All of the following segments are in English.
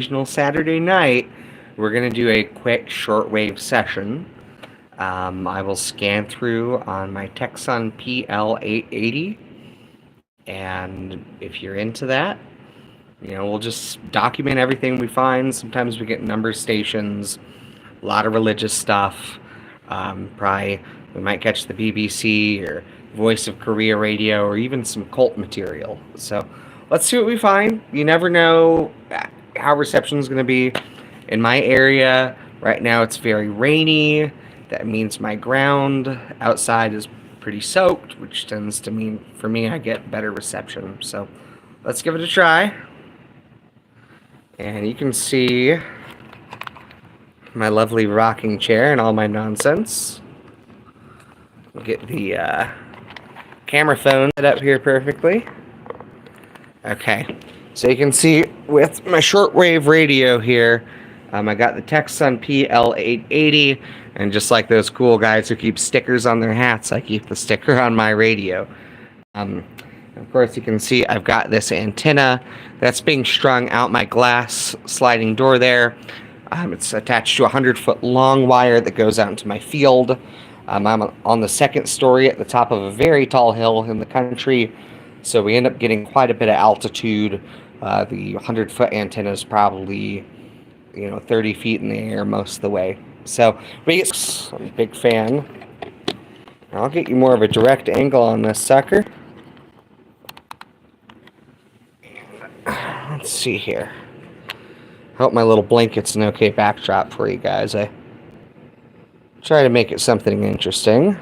occasional Saturday night, we're going to do a quick shortwave session. I will scan through on my Texon PL880, and if you're into that, we'll just document everything we find. Sometimes we get number stations, a lot of religious stuff. Probably we might catch the BBC or Voice of Korea radio or even some cult material. So let's see what we find. You never know how reception is going to be. In my area right now, it's very rainy. That means my ground outside is pretty soaked, which tends to mean for me I get better reception. So let's give it a try. And you can see my lovely rocking chair and all my nonsense. We'll get the camera phone set up here perfectly. Okay, so you can see with my shortwave radio here, I got the Texon PL880, and just like those cool guys who keep stickers on their hats, I keep the sticker on my radio. Of course, you can see I've got this antenna that's being strung out my glass sliding door there. It's attached to a 100-foot long wire that goes out into my field. I'm on the second story at the top of a very tall hill in the country, so we end up getting quite a bit of altitude. The 100-foot antenna is probably 30 feet in the air most of the way. So I'm a big fan. I'll get you more of a direct angle on this sucker. Let's see here. Hope my little blanket's an okay backdrop for you guys. I try to make it something interesting.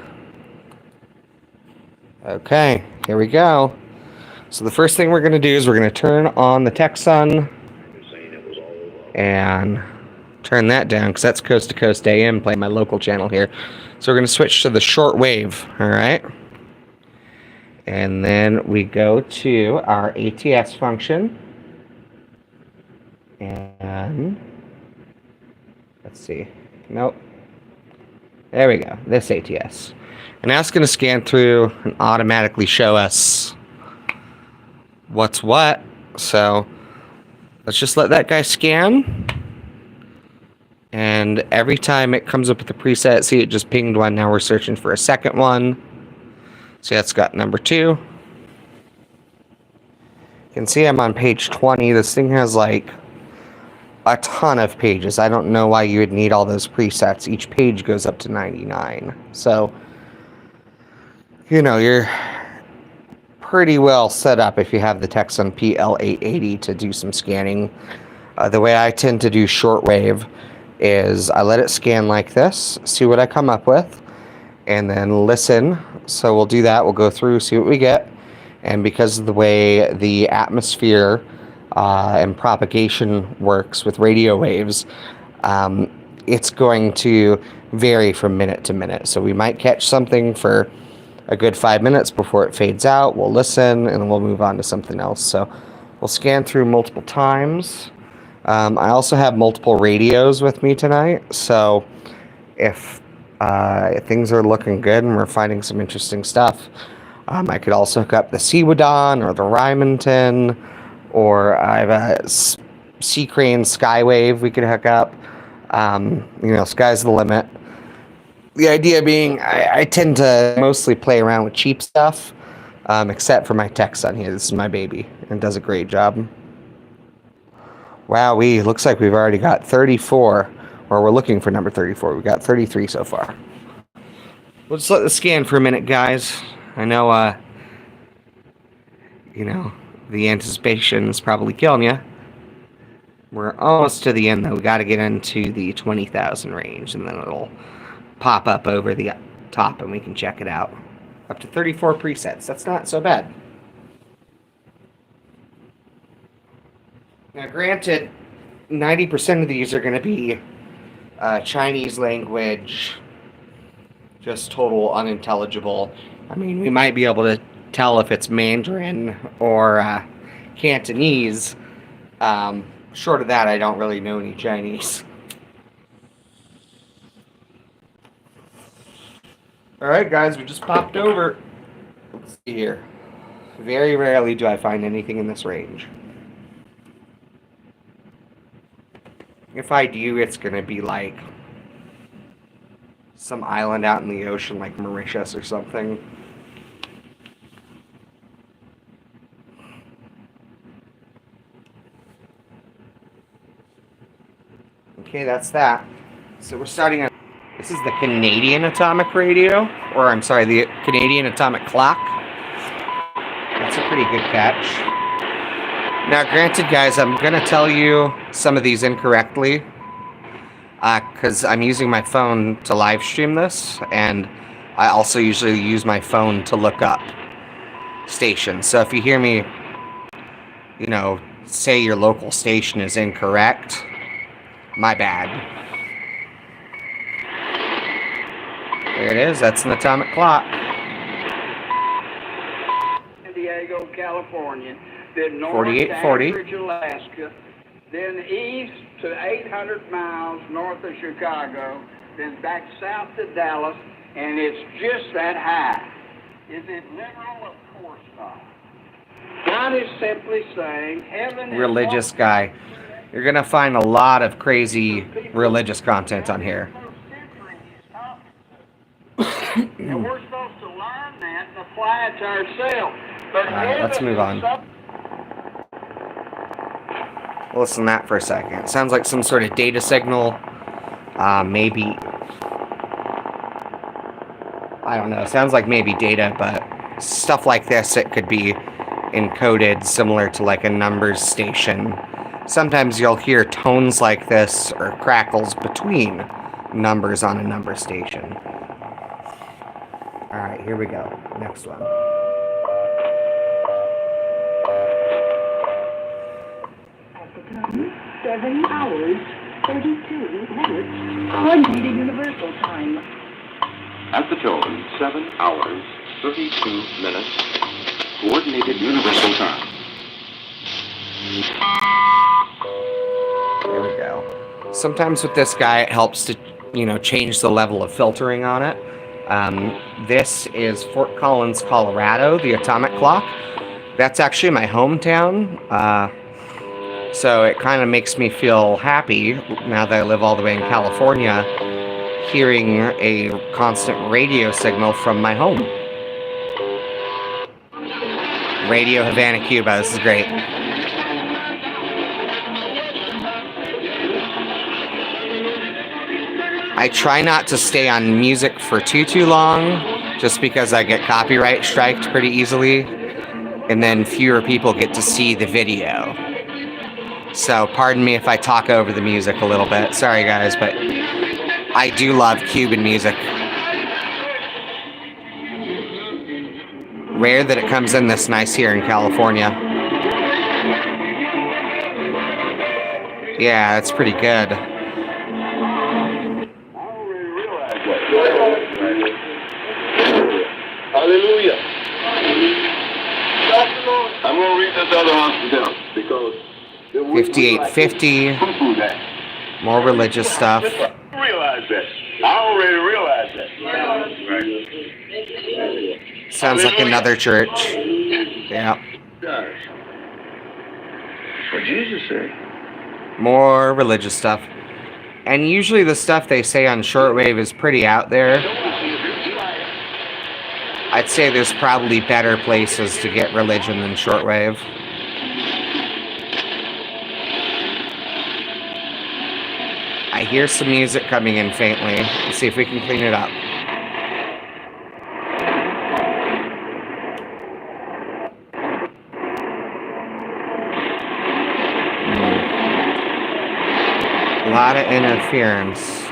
Okay, here we go. So the first thing we're going to do is we're going to turn on the Texon and turn that down because that's Coast to Coast AM playing my local channel here. So we're going to switch to the shortwave, all right? And then we go to our ATS function. And let's see. Nope. There we go. This ATS. And now it's going to scan through and automatically show us what's what. So let's just let that guy scan. And every time it comes up with the preset, see, it just pinged one. Now we're searching for a second one. See, that's got number 2. You can see I'm on page 20. This thing has like a ton of pages. I don't know why you would need all those presets. Each page goes up to 99. So, you're pretty well set up if you have the Texon PL880 to do some scanning. The way I tend to do shortwave is I let it scan like this, see what I come up with, and then listen. So we'll do that. We'll go through, see what we get. And because of the way the atmosphere and propagation works with radio waves, it's going to vary from minute to minute. So we might catch something for a good 5 minutes before it fades out. We'll listen, and we'll move on to something else. So we'll scan through multiple times. I also have multiple radios with me tonight. So if things are looking good and we're finding some interesting stuff, I could also hook up the Seawadon or the Rymanton, or I have a Sea Crane Skywave we could hook up. Sky's the limit. The idea being I tend to mostly play around with cheap stuff, except for my Texon here. This is my baby and does a great job. Wow, looks like we've already got 34, or we're looking for number 34. We've got 33 so far. We'll just let this scan for a minute, guys. I know, the anticipation is probably killing you. We're almost to the end, though. We got to get into the 20,000 range, and then it'll pop up over the top, and we can check it out. Up to 34 presets. That's not so bad. Now, granted, 90% of these are going to be Chinese language, just total unintelligible. I mean, we might be able to tell if it's Mandarin or Cantonese. Short of that, I don't really know any Chinese. Alright, guys, we just popped over. Let's see here. Very rarely do I find anything in this range. If I do, it's going to be like some island out in the ocean like Mauritius or something. Okay, that's that. So we're starting on... This is the Canadian Atomic Radio, or I'm sorry, the Canadian Atomic Clock. That's a pretty good catch. Now, granted, guys, I'm going to tell you some of these incorrectly, because I'm using my phone to live stream this, and I also usually use my phone to look up stations. So if you hear me, you know, say your local station is incorrect, my bad. There it is. That's an atomic clock. San Diego, California, then north to 4840. Anchorage, Alaska, then east to 800 miles north of Chicago, then back south to Dallas, and it's just that high. Is it literal? Of course not. God is simply saying heaven. Religious guy. You're going to find a lot of crazy religious content on here. And we're supposed to learn that and apply it to ourselves. But Alright, let's move on. Listen to that for a second. It sounds like some sort of data signal. Maybe... I don't know. It sounds like maybe data, but stuff like this, it could be encoded similar to like a numbers station. Sometimes you'll hear tones like this or crackles between numbers on a number station. Alright, here we go. Next one. At the time, 7 hours, 32 minutes, coordinated universal time. At the tone, 7 hours, 32 minutes, coordinated universal time. There we go. Sometimes with this guy, it helps to, you know, change the level of filtering on it. This is Fort Collins, Colorado, the atomic clock. That's actually my hometown. So it kind of makes me feel happy now that I live all the way in California, hearing a constant radio signal from my home. Radio Havana, Cuba. This is great. I try not to stay on music for too long, just because I get copyright striked pretty easily, and then fewer people get to see the video. So pardon me if I talk over the music a little bit. Sorry guys, but I do love Cuban music. Rare that it comes in this nice here in California. Yeah, that's pretty good. Hallelujah. I'm going to read this other hospital because 5850. More religious stuff. I realize that. I already realized that. Sounds like another church. Yeah. What Jesus said. More religious stuff. And usually the stuff they say on shortwave is pretty out there. I'd say there's probably better places to get religion than shortwave. I hear some music coming in faintly. Let's see if we can clean it up. A lot of interference.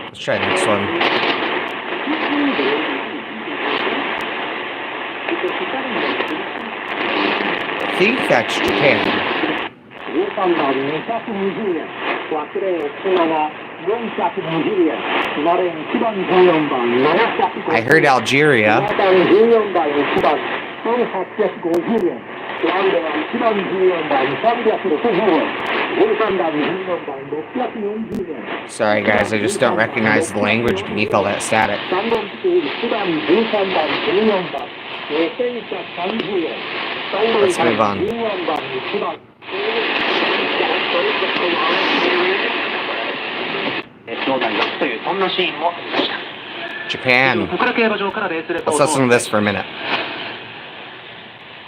Let's try the next one. I think that's Japan. I heard Algeria. Sorry guys, I just don't recognize the language beneath all that static. Let's move on. Japan. Let's listen to this for a minute.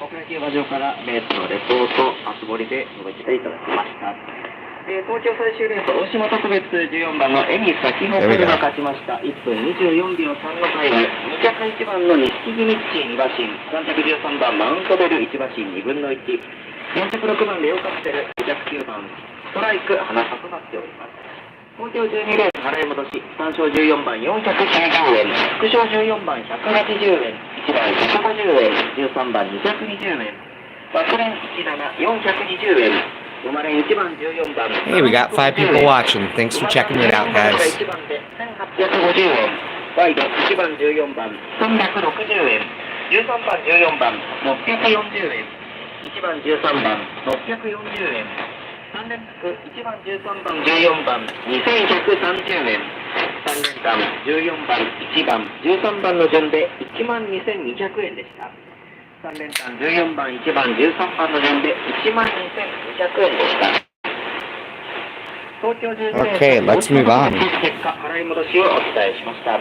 国内競馬場からレースのレポート、厚掘りで届けていただきました。東京最終レース、大島特別14番のエミサキホコルが勝ちました。1分24秒3のタイム。2着1番の錦木ミッチー2馬身、3着13番マウントベル1馬身2分の1、4着6番レオカプセル、2着9番ストライク花差となっております。東京12レース払い戻し、単勝14番490円、副賞14番180円、1番150円、13番220円、バックレン17、420円、生まれ1番14番。Hey, we got 5 people watching. Thanks for checking it out, guys. 1番で1850円、ワイド1番14番360円、13番14番640円、1番13番640円。3連続1番13番14番2130円、3連単14番1番13番の順で12200円でした。3連単14番1番13番の順で12200円でした。東京12年 Okay, let's move on. 結果払い戻しをお伝えしました。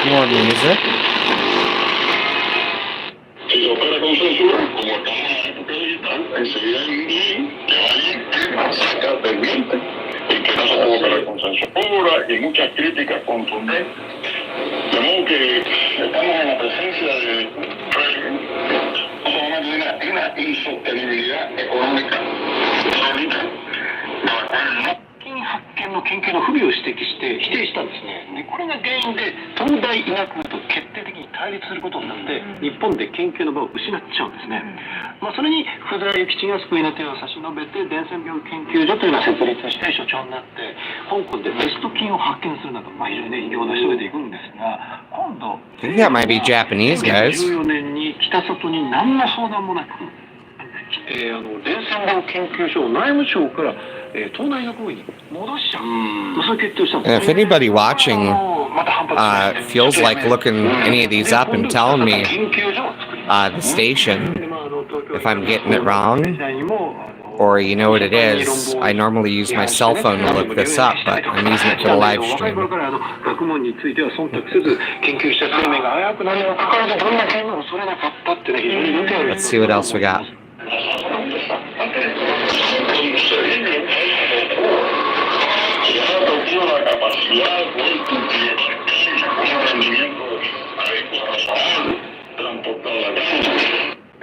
More music. Si se opera con censura, como estamos en la época digital, enseguida hay un link que va a ir que saca del diente y que no se puede operar con censura y muchas críticas contundentes. De modo que estamos en la presencia de no solamente de una insostenibilidad económica insólita, de la cual no発見の研究の不備を指摘して否定したんですね。でこれが原因で東大医学部と決定的に対立することになって日本で研究の場を失っちゃうんですね。それに福沢諭吉が救いの手を差し伸べて伝染病研究所というのを設立して所長になって香港でベスト菌を発見するなど、非常に偉業を成し遂げていくんですが、今度 I think that might be Japanese, guys. 2014年に北里に何の相談もなく伝染病研究所を内務省から東大の行為に戻しちゃう。そういう決定をしたんです。And if anybody watching feels like looking any of these up and telling me the station, if I'm getting it wrong, or you know what it is, I normally use my cell phone to look this up, but I'm using it for the live stream. 学問については忖度せず研究した生命が危うくなるにもかかわらずどんな件も恐れなかったってね、非常によくある。 Let's see what else we got.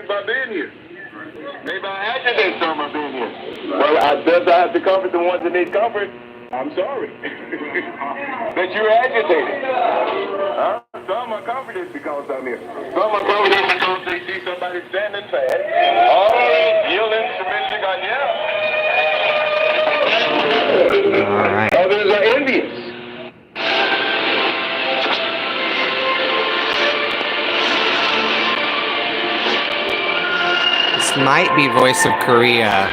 By being here. Maybe I agitate some by being here. Well, I have to comfort the ones that need comfort. I'm sorry. That you're agitated. Huh? Some are comforted because I'm here. Some are comforted because they see somebody standing fast. All yielding, submitting, yeah. All right. Others are envious. This might be Voice of Korea.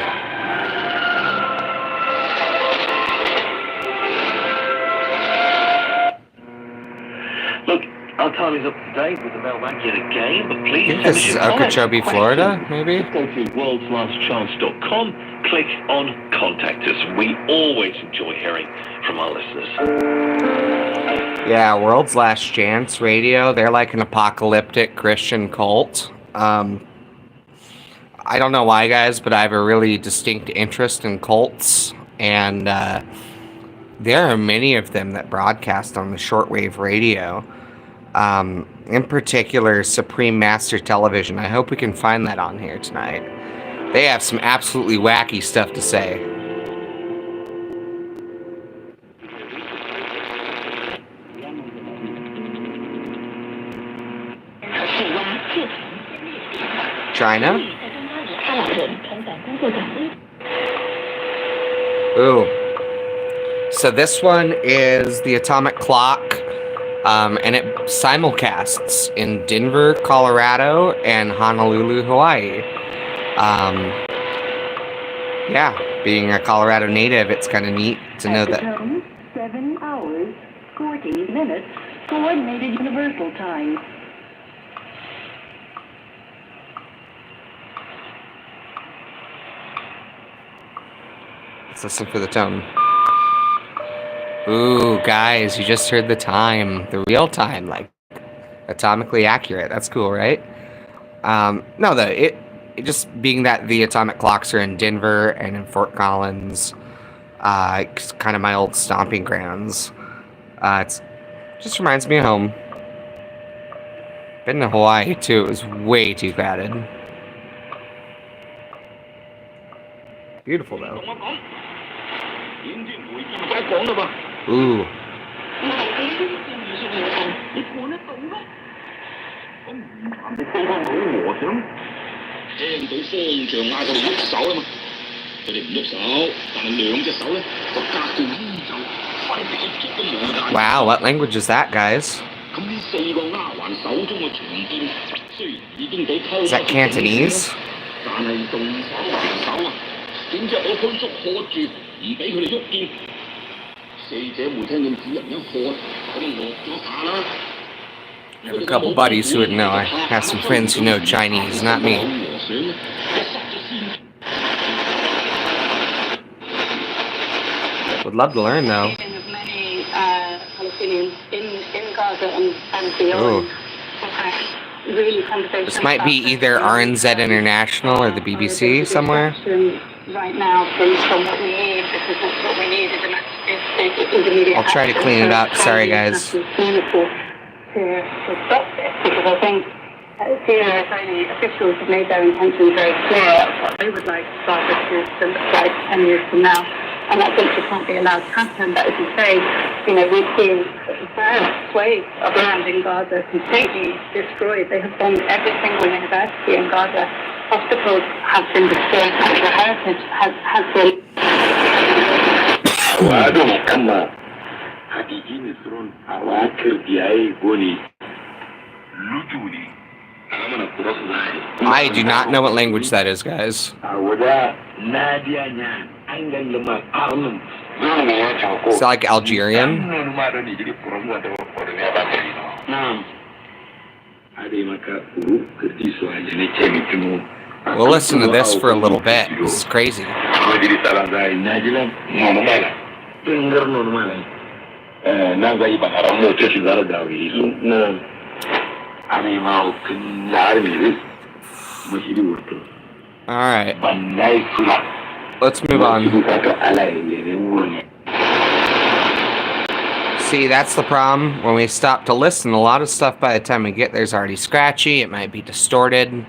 Look, our time is up to date with the Melbangular game, but please... I think this is Okeechobee, Florida, maybe? Go to worldslastchance.com, click on Contact Us. We always enjoy hearing from our listeners. Yeah, World's Last Chance Radio. They're like an apocalyptic Christian cult. I don't know why, guys, but I have a really distinct interest in cults, and there are many of them that broadcast on the shortwave radio. In particular, Supreme Master Television. I hope we can find that on here tonight. They have some absolutely wacky stuff to say. China? Ooh. So this one is the Atomic Clock, and it simulcasts in Denver, Colorado, and Honolulu, Hawaii. Yeah, being a Colorado native, it's kind of neat to know that hours, 40 minutes, Coordinated Universal Time. Let's listen for the tone. Ooh, guys, you just heard the time. The real time, like atomically accurate. That's cool, right? No, it just being that the atomic clocks are in Denver and in Fort Collins, it's kind of my old stomping grounds. It just reminds me of home. Been to Hawaii too. It was way too crowded. Beautiful though. Ooh. Wow, what language is that, guys? Is that Cantonese? I have a couple buddies who would know. I have some friends who know Chinese, not me. Would love to learn though. Many Palestinians in Gaza and beyond. Really conversations. This might be either RNZ International or the BBC somewhere. Right now, from what we need, because what we need is immediate. I'll try to clean it up. Sorry, guys. To stop this, because I think Syria Israeli officials have made their intentions very clear. What they would like Gaza to look like 10 years from now. And that simply can't be allowed to happen. But as you say, we've seen vast swathes of land in Gaza completely destroyed. They have bombed every single university in Gaza. Hospitals have been destroyed. Cultural heritage has been. I do not know what language that is, guys. Is that like Algerian? We'll listen to this for a little bit. This is crazy. Alright. Let's move on. See, that's the problem. When we stop to listen, a lot of stuff by the time we get there is already scratchy. It might be distorted.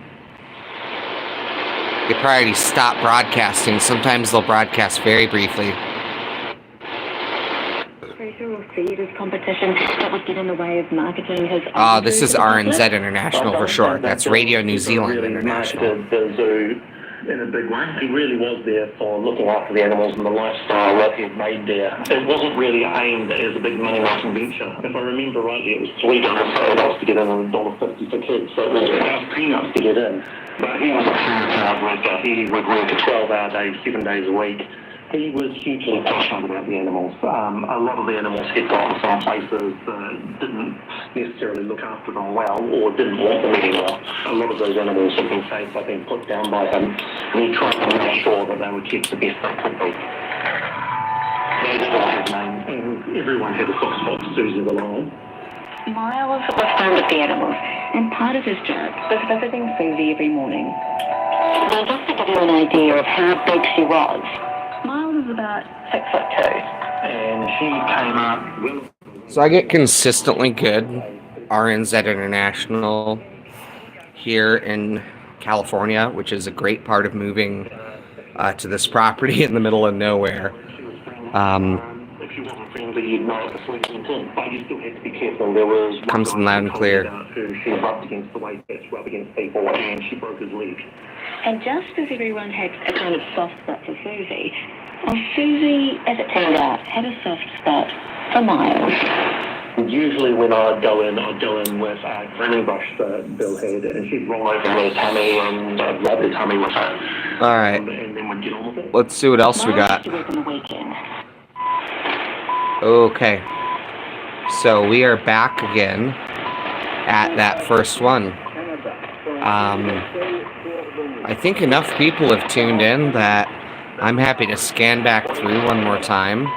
They probably already stopped broadcasting. Sometimes they'll broadcast very briefly. Competition that would get in the way of marketing his. This is RNZ International for short. That's Radio New Zealand International. The zoo in a big way. He really was there for looking after the animals and the lifestyle that he'd made there. It wasn't really aimed as a big money-making venture. If I remember rightly, it was $3 to get in and $1.50 for kids, so it was about peanuts to get in. But he was a hard worker. He would work a 12-hour day, 7 days a week. He was hugely passionate about the animals. A lot of the animals he'd gotten from places didn't necessarily look after them well or didn't want them anymore. A lot of those animals had been saved by being put down by him, and he tried to make sure that they were kept the best they could be. They all had names, and everyone had a soft spot for Susie the lion. Miles was fond of the animals, and part of his job was visiting Susie every morning. Now, just to give you an idea of how big she was, Miles is about 6'2", and she came up. So I get consistently good RNZ International here in California, which is a great part of moving to this property in the middle of nowhere. If she wasn't friendly, you'd know it was sleeping in, but you still had to be careful. There was comes in loud and clear. Who she rubbed against the way that's rubbed against people, and she broke his leg. And just as everyone had a kind of soft spot for Susie, Susie, as it turned out, had a soft spot for Miles. Usually when I'd go in with a grooming brush that Bill had, and she'd roll over her tummy and rub her tummy with her. All right. And then we'd get on with it. Let's see what else we got. Okay. So we are back again at that first one. I think enough people have tuned in that I'm happy to scan back through one more time.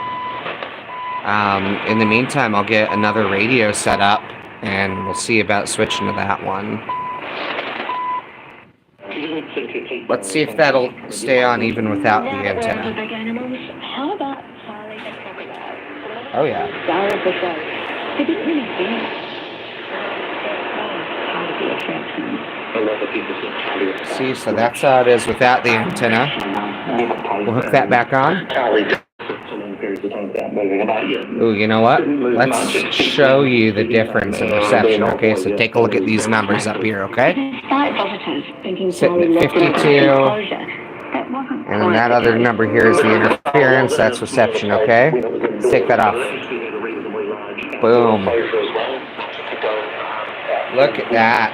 In the meantime, I'll get another radio set up, and we'll see about switching to that one. Let's see if that'll stay on even without the antenna. How about Charlie the crocodile? Oh yeah. Star of the show. They didn't really dance. See, so that's how it is without the antenna. We'll hook that back on. Ooh, you know what? Let's show you the difference in reception. Okay, so take a look at these numbers up here, okay? Sitting at 52. And then that other number here is the interference. That's reception, okay? Let's take that off. Boom. Look at that.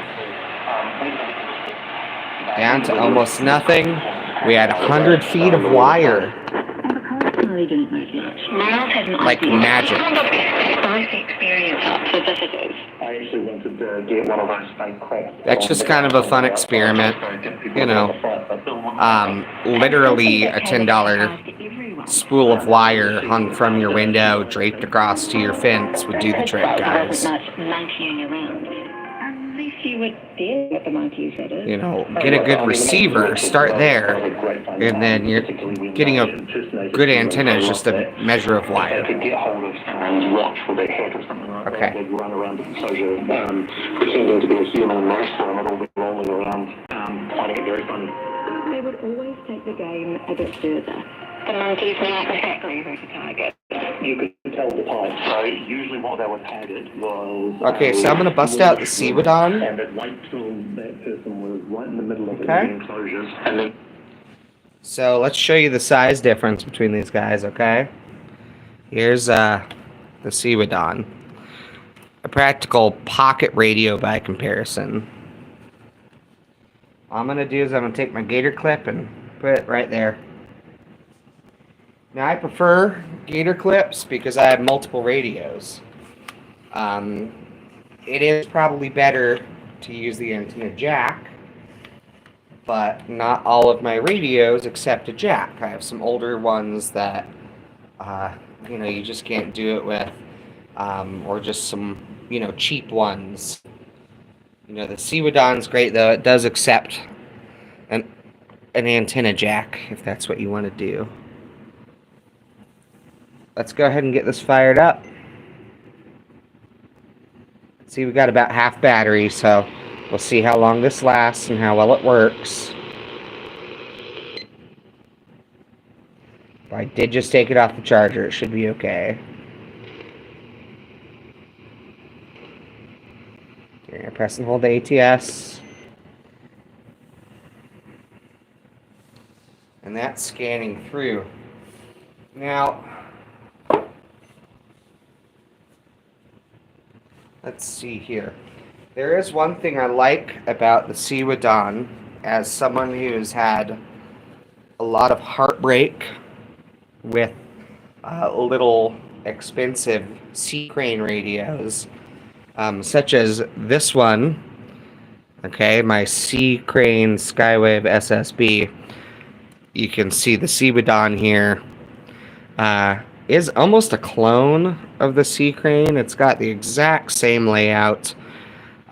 Down to almost nothing. We had 100 feet of wire. Like magic. I actually wanted to get one of those fake cracks. That's just kind of a fun experiment. You know, literally a $10 spool of wire hung from your window, draped across to your fence would do the trick, guys. You know, get a good receiver, start there, and then you're getting a good antenna is just a measure of wire. Okay. Pretending to be a human and most of them would all be rolling around, finding it very funny. They would always take the game a bit further. The monkeys knew exactly who to target. You could tell the type. So usually what they were targeted was... Okay, so I'm going to bust out the Cewadon. And I'd wait till that person was right in the middle of the Okay. enclosures. And then... So let's show you the size difference between these guys, okay? Here's the Cewadon. A practical pocket radio by comparison. All I'm going to do is I'm going to take my gator clip and put it right there. Now I prefer gator clips because I have multiple radios. It is probably better to use the antenna jack, but not all of my radios accept a jack. I have some older ones that, you know, you just can't do it with, or just some, you know, cheap ones. You know, the Cewadon's great though. It does accept an antenna jack if that's what you want to do. Let's go ahead and get this fired up. See, we got about half battery, so we'll see how long this lasts and how well it works. I did just take it off the charger. It should be okay. Here, press and hold the ATS. And that's scanning through. Now, let's see here. There is one thing I like about the Cewadon as someone who's had a lot of heartbreak with little expensive C-Crane radios, such as this one, okay, my C-Crane Skywave SSB. You can see the Cewadon here. Is almost a clone of the C-Crane. It's got the exact same layout.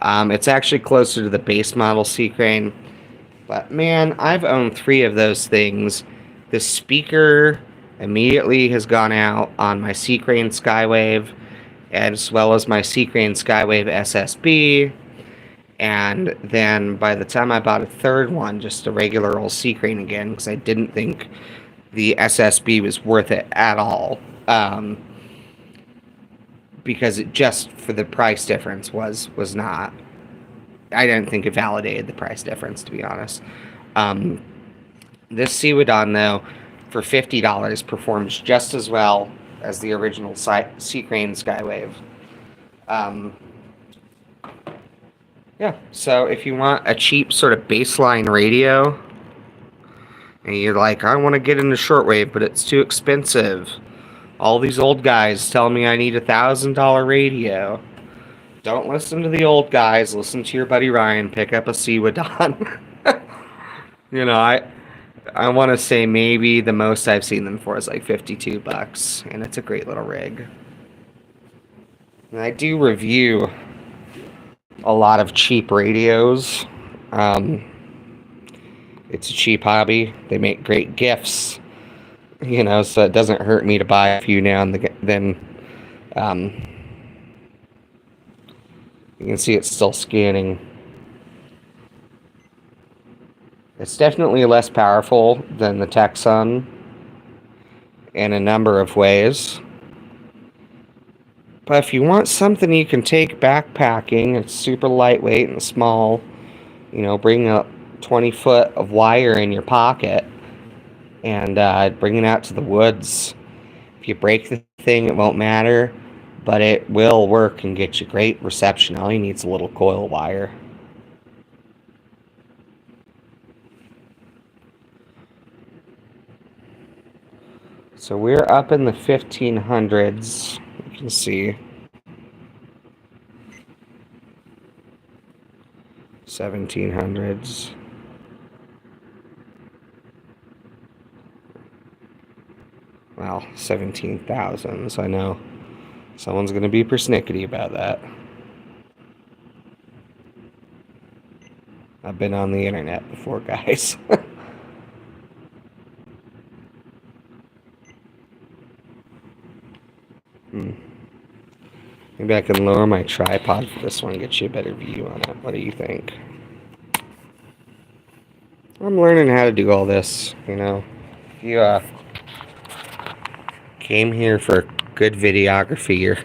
It's actually closer to the base model C-Crane. But man, I've owned 3 of those things. The speaker immediately has gone out on my C-Crane Skywave, as well as my C-Crane Skywave SSB. And then by the time I bought a third one, just a regular old C-Crane again, because I didn't think the SSB was worth it at all, because it just for the price difference was not. I didn't think it validated the price difference, to be honest. This Cewadon though, for $50, performs just as well as the original C-Crane Skywave. Yeah, so if you want a cheap sort of baseline radio, and you're like, I want to get into shortwave, but it's too expensive. All these old guys tell me I need $1,000 radio. Don't listen to the old guys. Listen to your buddy Ryan. Pick up a Sewadon. You know, I want to say maybe the most I've seen them for is like $52, and it's a great little rig. And I do review a lot of cheap radios. It's a cheap hobby. They make great gifts, you know, so it doesn't hurt me to buy a few now and then. You can see it's still scanning. It's definitely less powerful than the Texan in a number of ways. But if you want something you can take backpacking, it's super lightweight and small, you know, bring a 20-foot of wire in your pocket and bring it out to the woods. If you break the thing, it won't matter, but it will work and get you great reception. All you need is a little coil wire. So we're up in the 1500s. You can see 1700s. Well, 17,000s. I know someone's going to be persnickety about that. I've been on the internet before, guys. Maybe I can lower my tripod for this one and get you a better view on it. What do you think? I'm learning how to do all this, you know. If you came here for good videography, you're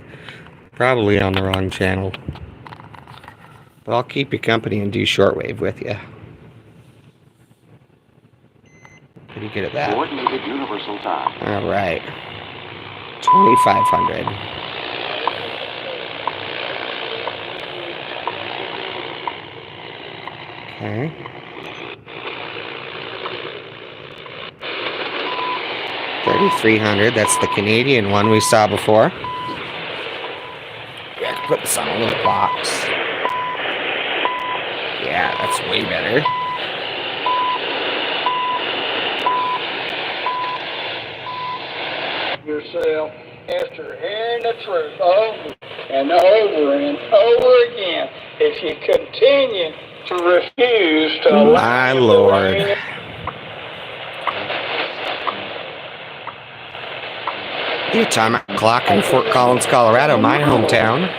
probably on the wrong channel. But I'll keep you company and do shortwave with you. Pretty good at that. Coordinated universal time. All right. 2,500. Okay. 3,300. That's the Canadian one we saw before. Yeah, put this on a little box. Yeah, that's way better. Yourself after hearing the truth over and over and over again. If you continue to refuse to allow my Lord. The atomic clock in Fort Collins, Colorado, my hometown.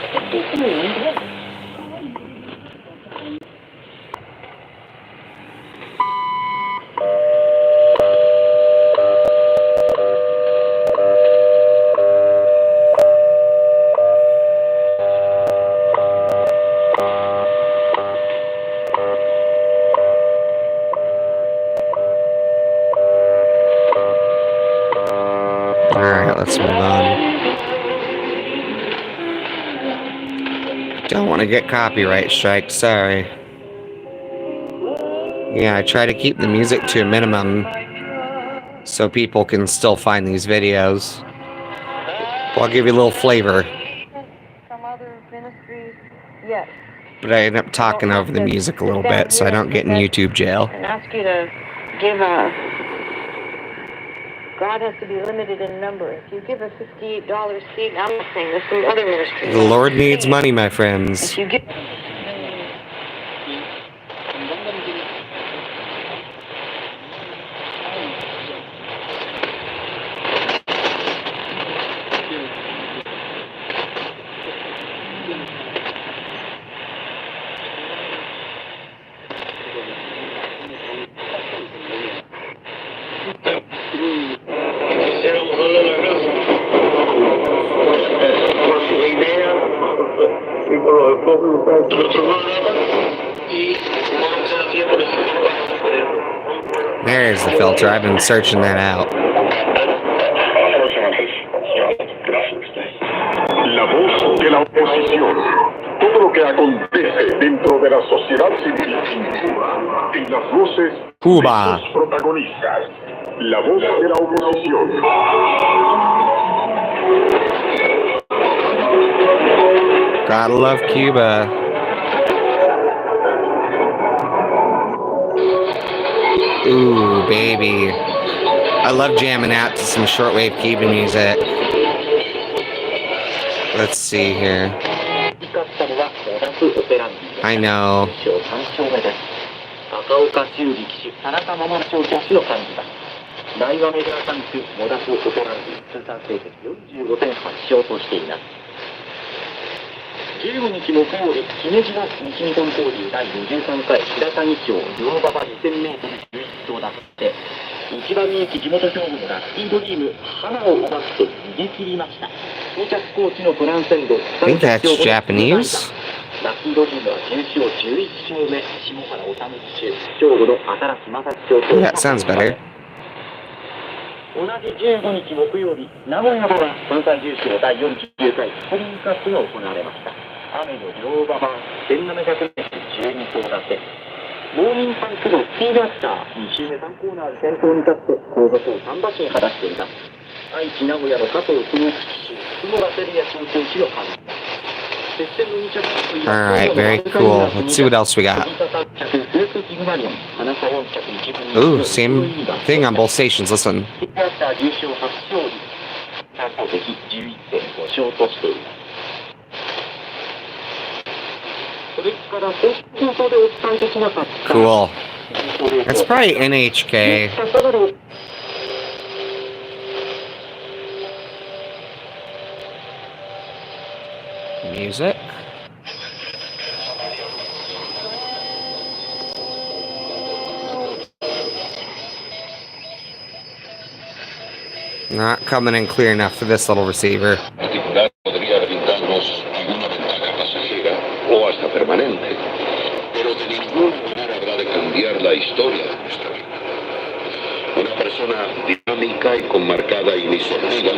Alright, let's move on. Don't want to get copyright strike, sorry. Yeah, I try to keep the music to a minimum so people can still find these videos. Well, I'll give you a little flavor. Some other ministries, yes. But I end up talking over the music a little bit so I don't get in YouTube jail. And ask you to give a... God has to be limited in number. If you give a $58 seed, I'm not saying this from other ministries. The Lord needs money, my friends. If you give... There's the filter. I've been searching that out. La voz de la oposición. Todo lo que acontece dentro de la sociedad civil en Cuba. En las voces Cuba. de sus protagonistas. La voz de la oposición. Gotta love Cuba. Ooh, baby. I love jamming out to some shortwave Cuban music. Let's see here. I know. 赤岡修理騎手、田中ママ調教師の幹事だ。大和メジャー3区、モダフ・オペランディ、通算成績45点8勝としています。15日木曜日、姫路の西日本交流第53回白谷町両馬場 2000m 11走だって、一番人気地元勝負のラッキードリーム、花を奪って逃げ切りました。到着コーチのトランセンド、I think that's Japanese. ラッキードリームは9勝11勝目、下原治騎手、兵庫の新木正樹調教。That sounds better. 同じ15日木曜日、名古屋では関西重賞第49回スプリングカップが行われました。雨の両馬場 1700m 12走立て。モーニングパンクのスピードアスター、2周目3コーナーで先頭に立って後続を3馬身離しています。愛知名古屋の加藤久美騎手、久保ラテリア調教師の監督。Alright, very cool. Let's see what else we got. Ooh, same thing on both stations. Listen. Cool. That's probably NHK. Music. Not coming in clear enough for this little receiver. Podría brindarnos alguna ventaja pasajera o hasta permanente, pero de ninguna manera habrá de cambiar la historia de nuestra vida. Una persona dinámica y con marcada iniciativa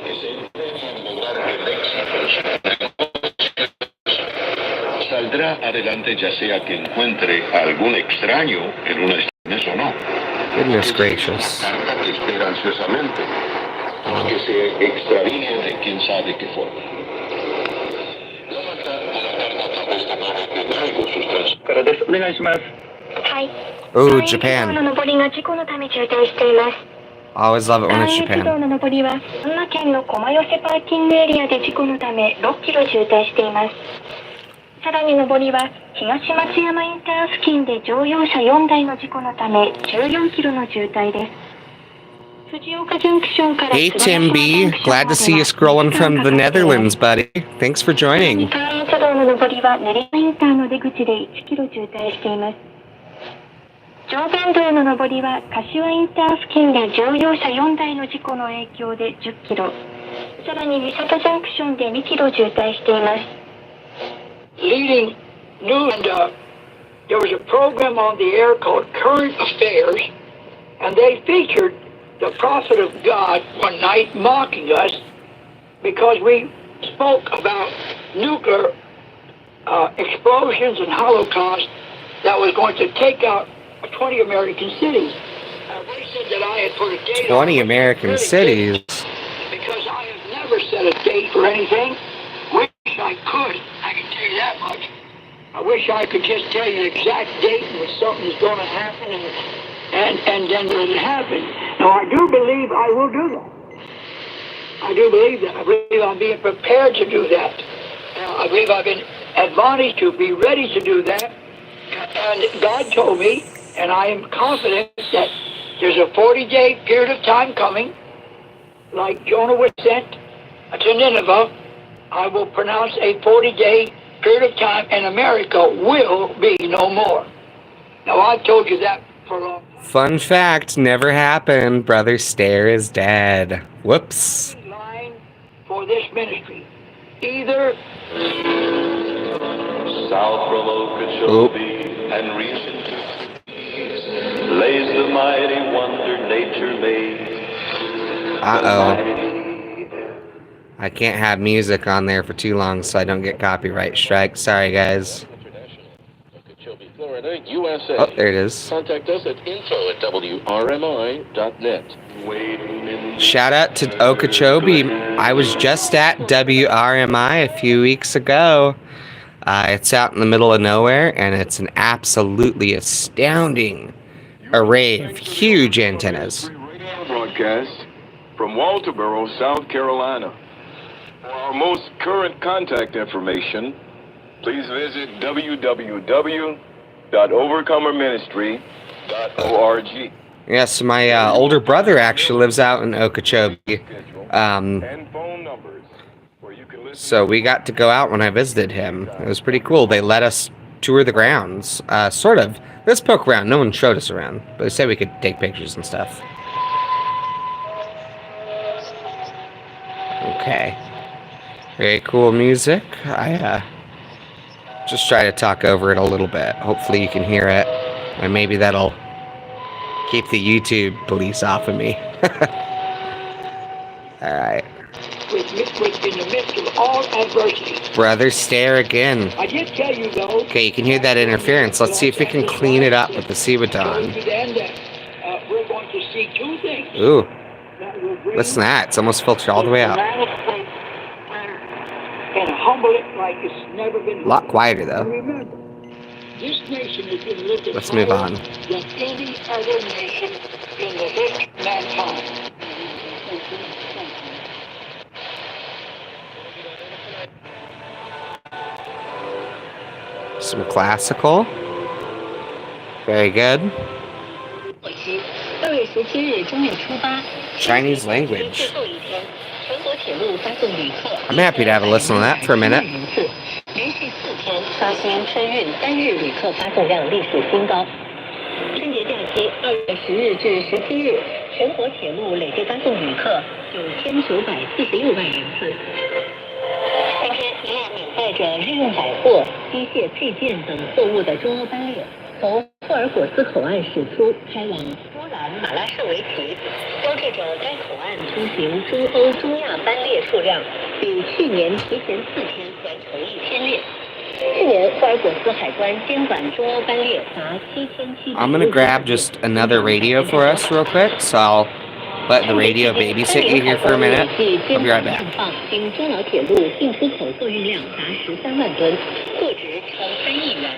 que se empeña en lograr el éxito en sus negocios saldrá adelante, ya sea que encuentre a algún extraño en una estación o no. Goodness gracious. Carta que espera ansiosamente, que se extravíe de quién sabe qué forma. La carta tal vez tenga algo sustancial. からです。お願いします。はい。 Ooh, 関越道 Japan. の上りが事故のため渋滞しています。 Always love it when 関 it's 越道 Japan. の上りは群馬県の駒寄パーキングエリアで事故のため6キロ渋滞しています。さらに上りは東松山インター付近で乗用車4台の事故のため14キロの渋滞です。藤岡ジャンクションから Hey, Tim B. Glad to see you scrolling from the Netherlands, buddy. Thanks for joining. 関越道の上りは練馬インターの出口で1キロ渋滞しています。常磐道の上りは柏インター付近で乗用車4台の事故の影響で10キロ。さらに三郷ジャンクションで2キロ渋滞しています。Leading news, and there was a program on the air called Current Affairs, and they featured the prophet of God one night mocking us because we spoke about nuclear explosions and Holocaust that was going to take out 20 American cities. They said that I had put a date 20 on American cities. because I have never set a date for anything. Wish I could. I can tell you that much. I wish I could just tell you an exact date when something's going to happen and then it would happen. Now, I do believe I will do that. I do believe that. I believe I'm being prepared to do that. I believe I've been admonished to be ready to do that. And God told me, and I am confident that there's a 40-day period of time coming, like Jonah was sent to Nineveh. I will pronounce a 40-day period of time, and America will be no more. Now, I've told you that for a long time. Fun fact, never happened. Brother Stare is dead. Whoops. Line for this ministry. Either South from Okeechobee and recent lays the mighty wonder nature made. Uh-oh. I can't have music on there for too long so I don't get copyright strikes. Sorry, guys. Okeechobee, Florida. Florida, USA. Oh, there it is. Contact us at info@wrmi.net. Shout out to Okeechobee. I was just at WRMI a few weeks ago. It's out in the middle of nowhere, and it's an absolutely astounding array of huge antennas. Radio broadcast from Walterboro, South Carolina. For our most current contact information, please visit www.overcomerministry.org. Yes, my older brother actually lives out in Okeechobee. And phone numbers where you can listen. So we got to go out when I visited him. It was pretty cool. They let us tour the grounds, sort of. Let's poke around. No one showed us around, but they said we could take pictures and stuff. Okay. Very cool music. I just try to talk over it a little bit. Hopefully you can hear it, and maybe that'll keep the YouTube police off of me. Alright. Which in the midst of all adversity. Brother stare again. I did tell you though. Okay, you can hear that interference. Let's see if we can clean it up with the Cebaton. We're going to see two things. Ooh, That will bring listen to that. It's almost filtered all the way out. and humble it like it's never been. A lot quieter, though. And remember, this nation has been lifted Let's move on. than any other nation in the history of mankind. Some classical. Very good. Chinese language. I'm happy to have a listen to that for a minute. 刷新春运单日旅客发送量历史新高。春节假期2月10日至17日，全国铁路累计发送旅客9946万人次。今天，一辆满载着日用百货、机械配件等货物的中欧班列从霍尔果斯口岸驶出，开往波兰马拉舍维奇，标志着该口岸通行中欧、中亚班列数量比去年提前4天完成1000列。去年霍尔果斯海关监管中欧班列达7700。I'm gonna grab just another radio for us real quick, so I'll let the radio babysit you here for a minute. I'll be right back. 经中老铁路进出口货运量达13万吨，货值超3亿元。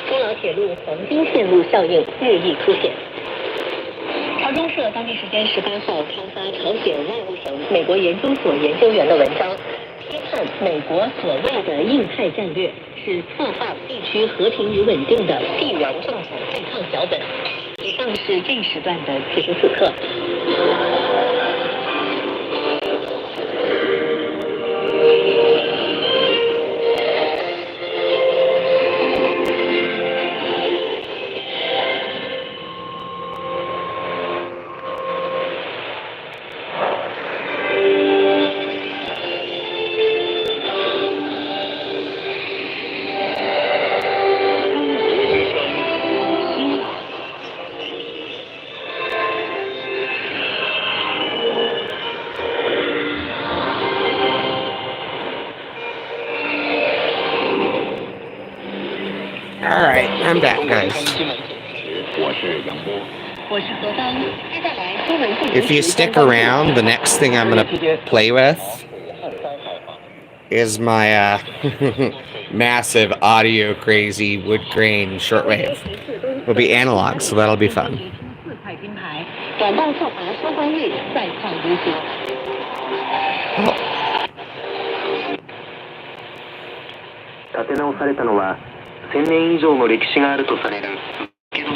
中老铁路黄金线路效应日益凸显。朝中社当地时间18号刊发朝鲜外务省美国研究所研究员的文章，批判美国所谓的印太战略是策划地区和平与稳定的地缘政治对抗脚本。以上是这一时段的此时此刻。Alright, I'm back, guys. If you stick around, the next thing I'm gonna play with is my massive audio crazy wood grain shortwave. It'll be analog, so that'll be fun. 建て直されたのは1000年以上の歴史があるとされる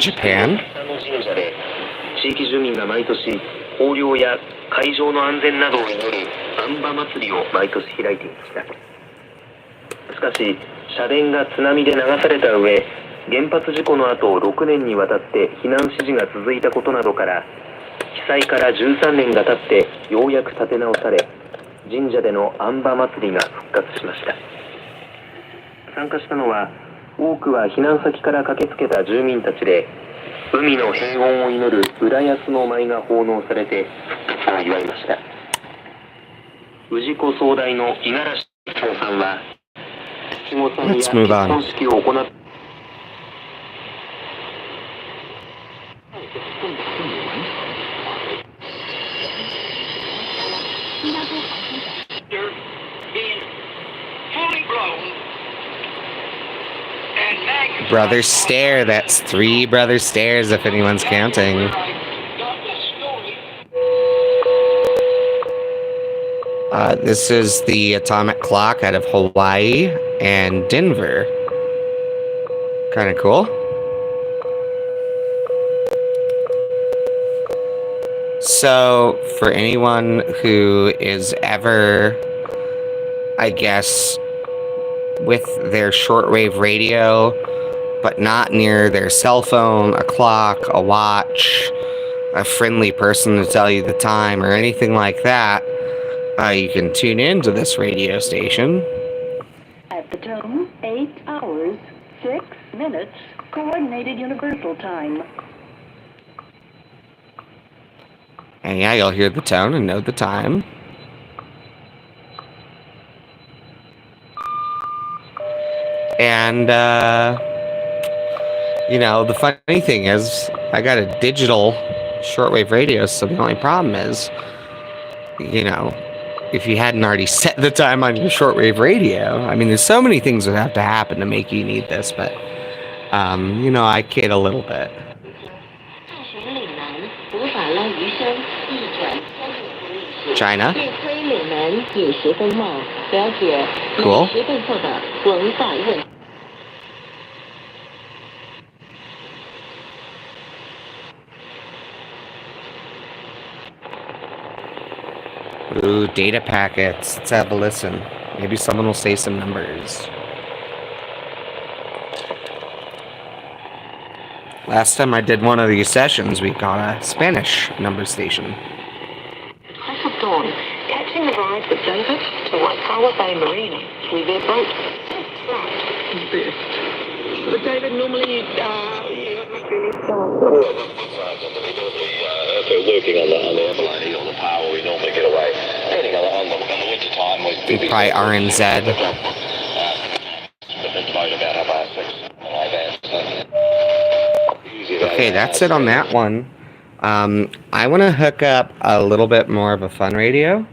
Japan? の神社で、地域住民が毎年豊漁や海上の安全などを祈る安波祭りを毎年開いていました。しかし社殿が津波で流された上、原発事故の後6年にわたって避難指示が続いたことなどから被災から13年が経ってようやく建て直され、神社での安波祭りが復活しました。参加したのは多くは避難先から駆けつけた住民たちで、海の平穏を祈る浦安の舞が奉納されて復活を祝いました。氏子総代の五十嵐さんは七五三や結婚式を行っ blown. And magnetized Brothers Stare. That's 3 Brothers Stairs if anyone's counting. This is the atomic clock out of Hawaii and Denver. Kind of cool. So, for anyone who is ever, I guess, with their shortwave radio, but not near their cell phone, a clock, a watch, a friendly person to tell you the time, or anything like that, you can tune into this radio station. At the tone, 8 hours, 6 minutes, coordinated universal time. And yeah, you'll hear the tone and know the time. And, you know, the funny thing is, I got a digital shortwave radio, so the only problem is, you know, if you hadn't already set the time on your shortwave radio, I mean, there's so many things that have to happen to make you need this, but, you know, I kid a little bit. China. Cool. Ooh, data packets. Let's have a listen. Maybe someone will say some numbers. Last time I did one of these sessions, we got a Spanish number station. Dawn, catching the ride with David to Waikawa Bay Marina with their boat flat burst. But David, normally, If we're working on the airplane or the power, we normally get away. Anything on the winter time, we probably RNZ. Okay, that's it on that one. I want to hook up a little bit more of a fun radio.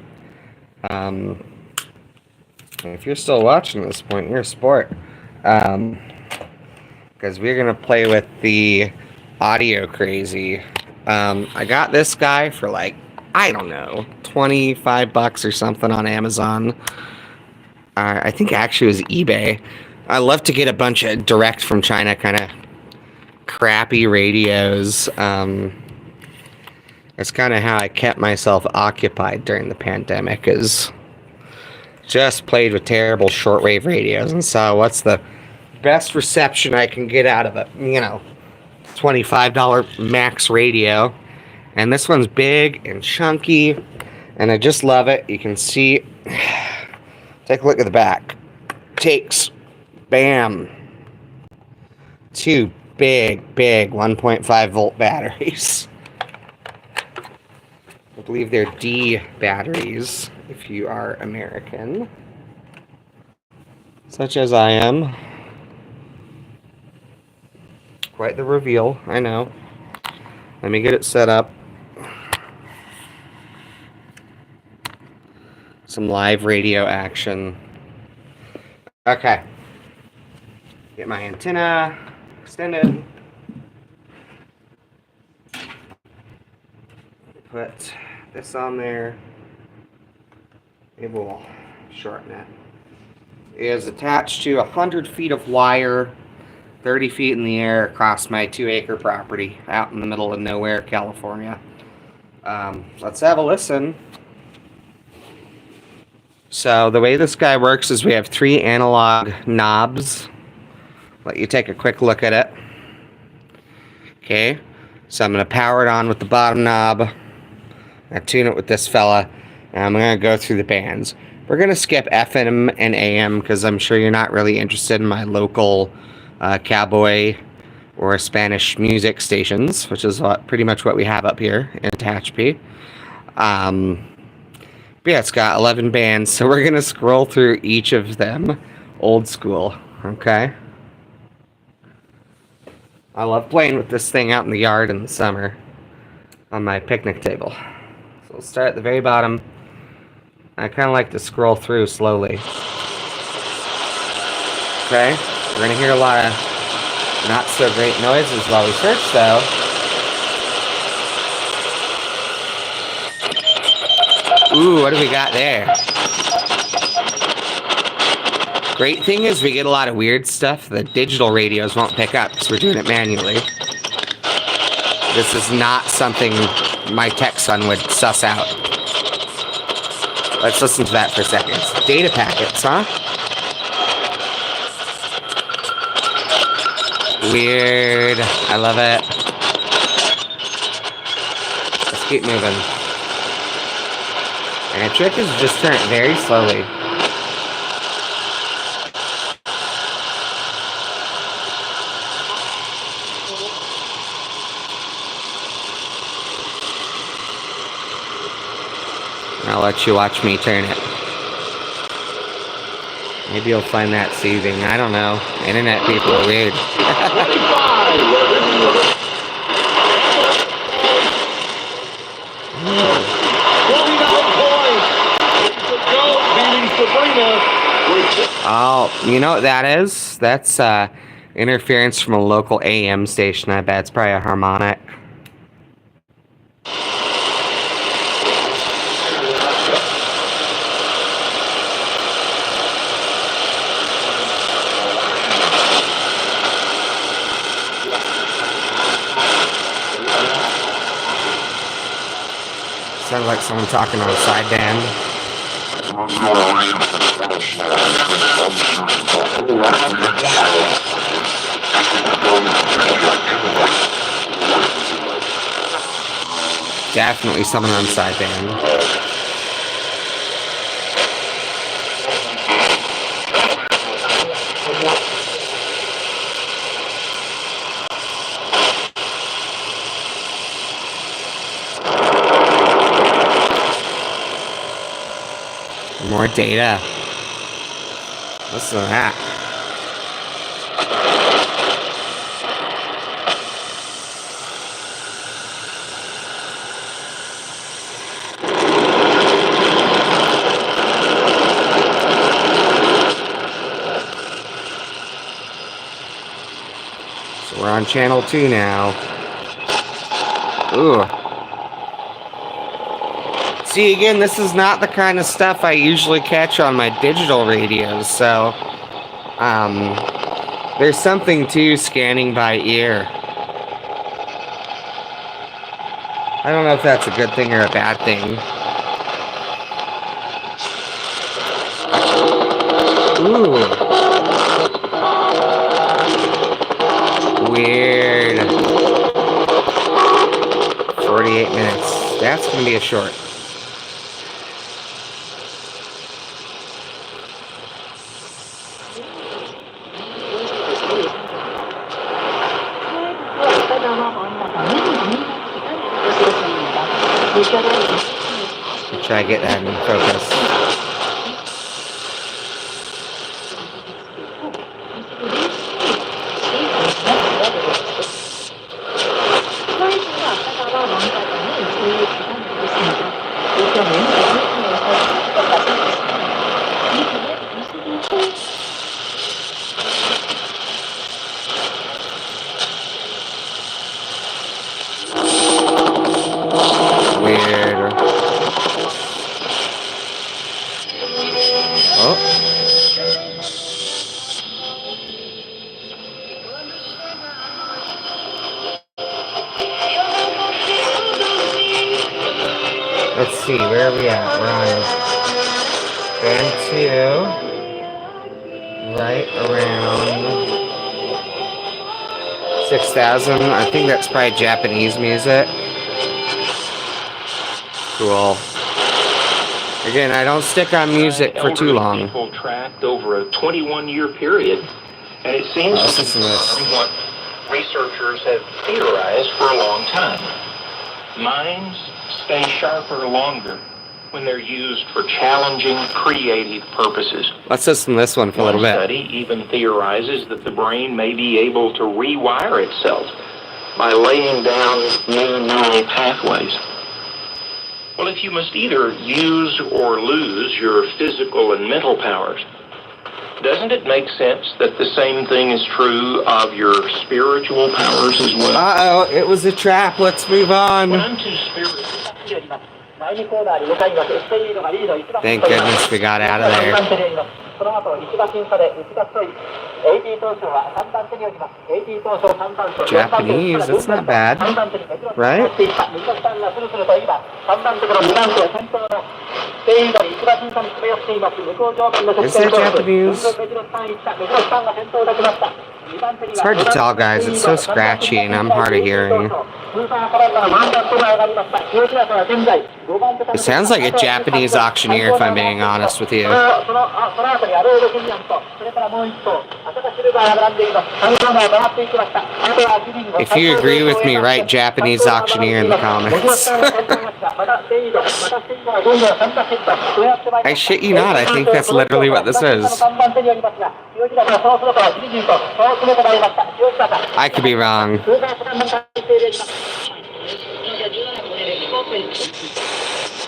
If you're still watching at this point, you're a sport. Because we're going to play with the Audio Crazy. I got this guy for like, I don't know, $25 or something on Amazon. I think actually it was eBay. I love to get a bunch of direct from China kind of crappy radios. It's kind of how I kept myself occupied during the pandemic, is just played with terrible shortwave radios and saw what's the best reception I can get out of it. You know, $25 max radio. And this one's big and chunky, and I just love it. You can see, take a look at the back. Takes, bam, 2 big 1.5 volt batteries. I believe they're D batteries, if you are American, such as I am. Quite the reveal, I know. Let me get it set up. Some live radio action. Okay. Get my antenna extended. Put this on there. It will shorten it. It is attached to 100 feet of wire, 30 feet in the air across my 2-acre property out in the middle of nowhere, California. Let's have a listen. So the way this guy works is we have 3 analog knobs. Let you take a quick look at it. Okay, so I'm going to power it on with the bottom knob. I tune it with this fella, and I'm going to go through the bands. We're going to skip FM and AM because I'm sure you're not really interested in my local cowboy or Spanish music stations, which is pretty much what we have up here in Tehachapi. But yeah, it's got 11 bands, so we're going to scroll through each of them old school, okay? I love playing with this thing out in the yard in the summer on my picnic table. So we'll start at the very bottom. I kind of like to scroll through slowly. Okay, we're gonna hear a lot of not so great noises while we search, though. Ooh, what do we got there? Great thing is we get a lot of weird stuff the digital radios won't pick up because we're doing it manually. This is not something my tech son would suss out. Let's listen to that for a second. Data packets, huh? Weird. I love it. Let's keep moving. And the trick is just turn it very slowly. I'll let you watch me turn it. Maybe you'll find that soothing. I don't know. Internet people are weird. Oh, you know what that is? That's interference from a local AM station. I bet it's probably a harmonic. Sounds like someone talking on a sideband. Definitely someone on sideband. More data. Listen to that. So we're on channel 2 now. Ooh. See, again, this is not the kind of stuff I usually catch on my digital radios, so there's something to scanning by ear. I don't know if that's a good thing or a bad thing. Ooh. Weird. 48 minutes. That's going to be a short. Try to get that in focus. Weird. Oh. Let's see, where are we at? We're on band 2. Right around 6,000. I think that's probably Japanese music. Cool. Again, I don't stick on music for too long. People tracked over a 21-year period, and it seems to confirm what researchers have theorized for a long time. Minds stay sharper longer when they're used for challenging, creative purposes. Let's listen to this one for a little bit. One study even theorizes that the brain may be able to rewire itself by laying down new neural pathways. Well, if you must either use or lose your physical and mental powers, doesn't it make sense that the same thing is true of your spiritual powers as well? Uh-oh, it was a trap. Let's move on. When I'm too spiritual. Thank goodness we got out of there. Japanese, that's not bad. Right? Is there Japanese? It's hard to tell, guys. It's so scratchy and I'm hard of hearing. It sounds like a Japanese auctioneer, if I'm being honest with you. If you agree with me, write Japanese auctioneer in the comments. I shit you not, I think that's literally what this is. I could be wrong.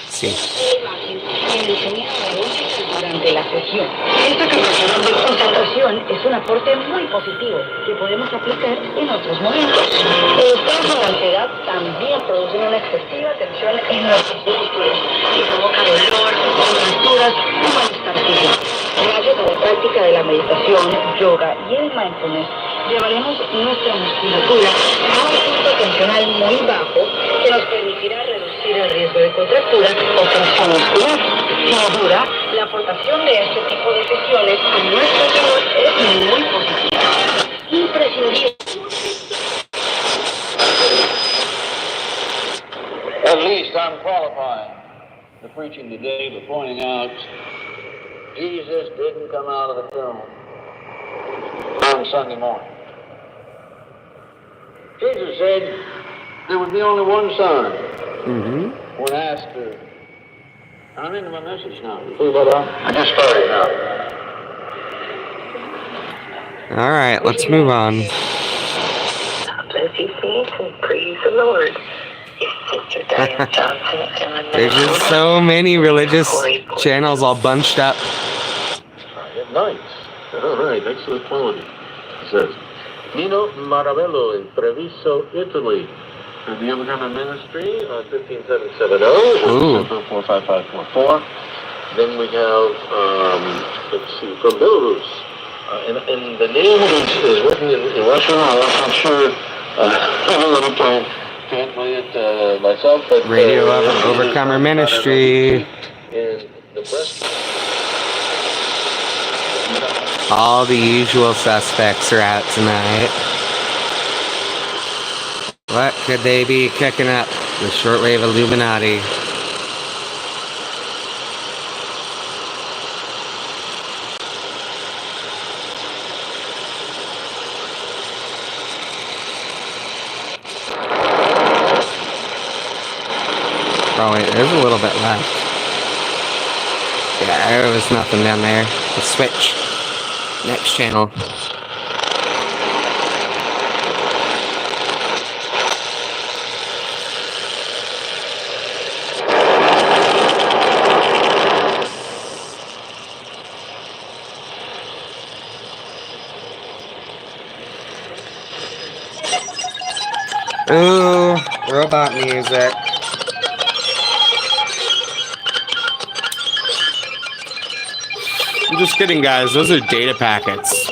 Sí. Durante la sesión. Esta capacidad de concentración es un aporte muy positivo que podemos aplicar en otros momentos. Estados de ansiedad también producen una excesiva tensión en nuestros músculos y provocan dolor, contracturas y malestar físico. Gracias a la práctica de la meditación, yoga y el mindfulness, llevaremos nuestra musculatura a un punto tensional muy bajo que nos permitirá reducir el riesgo de contractura o tensión muscular. Sin duda, la aportación de este tipo de sesiones a nuestra salud es muy positiva. Imprescindible. At least I'm qualifying the preaching today by pointing out Jesus didn't come out of the tomb on Sunday morning. Jesus said there would be only one son. Mm-hmm. When asked I'm into my message now. You feel better? I just started now. All right, let's move on. As you sing and praise the Lord. There's just so many religious channels all bunched up. Nice. All right, excellent quality. It says, Nino Maravello in Treviso, Italy. The Overcomer Ministry, 15770, 45544. Then we have, let's see, from Belarus. And the name is written in Russian. I'm not sure. I can't play it myself. But, Radio Overcomer Ministry. In the breast. All the usual suspects are out tonight. What could they be kicking up? The Shortwave Illuminati. Oh wait, there's a little bit left. Yeah, there was nothing down there. The switch. Next channel. Ooh, robot music. I'm just kidding, guys. Those are data packets.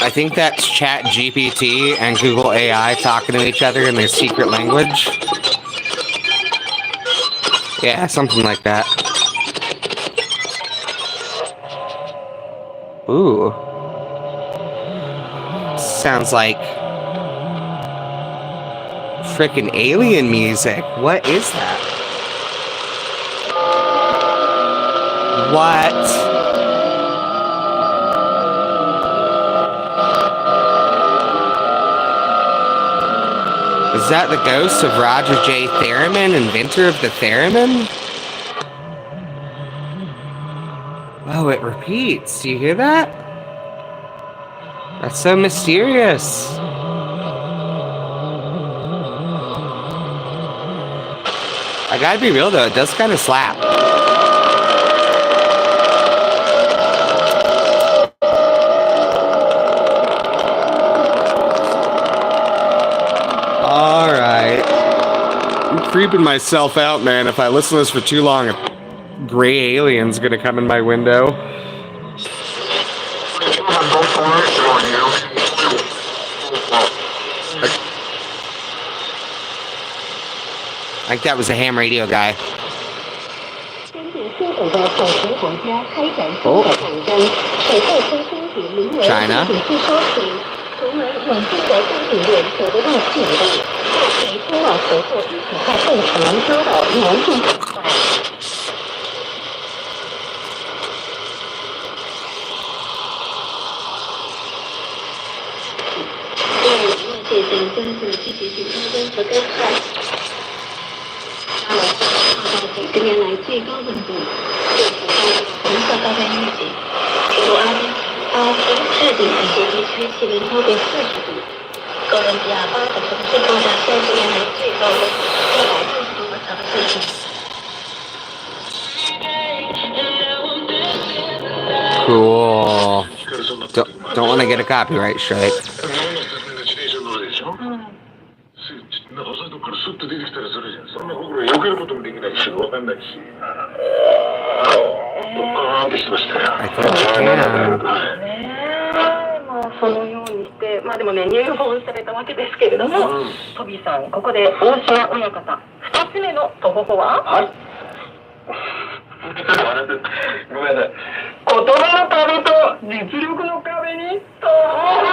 I think that's Chat GPT and Google AI talking to each other in their secret language. Yeah, something like that. Ooh. Sounds like frickin' alien music. What is that? What? Is that the ghost of Roger J. Theremin, inventor of the theremin? Oh, it repeats. Do you hear that? That's so mysterious. I gotta be real though, it does kind of slap. Alright. I'm creeping myself out, man. If I listen to this for too long, a gray alien's gonna come in my window. I think that was a ham radio guy. Oh. China. Cool. Don't want to get a copyright strike. I think you can. そのようにして、まあでもね、入門されたわけですけれども、トビさん、ここで大島親方、2つ目のとほほは、はい。ごめんなさい。言葉の壁と実力の壁にとほほ。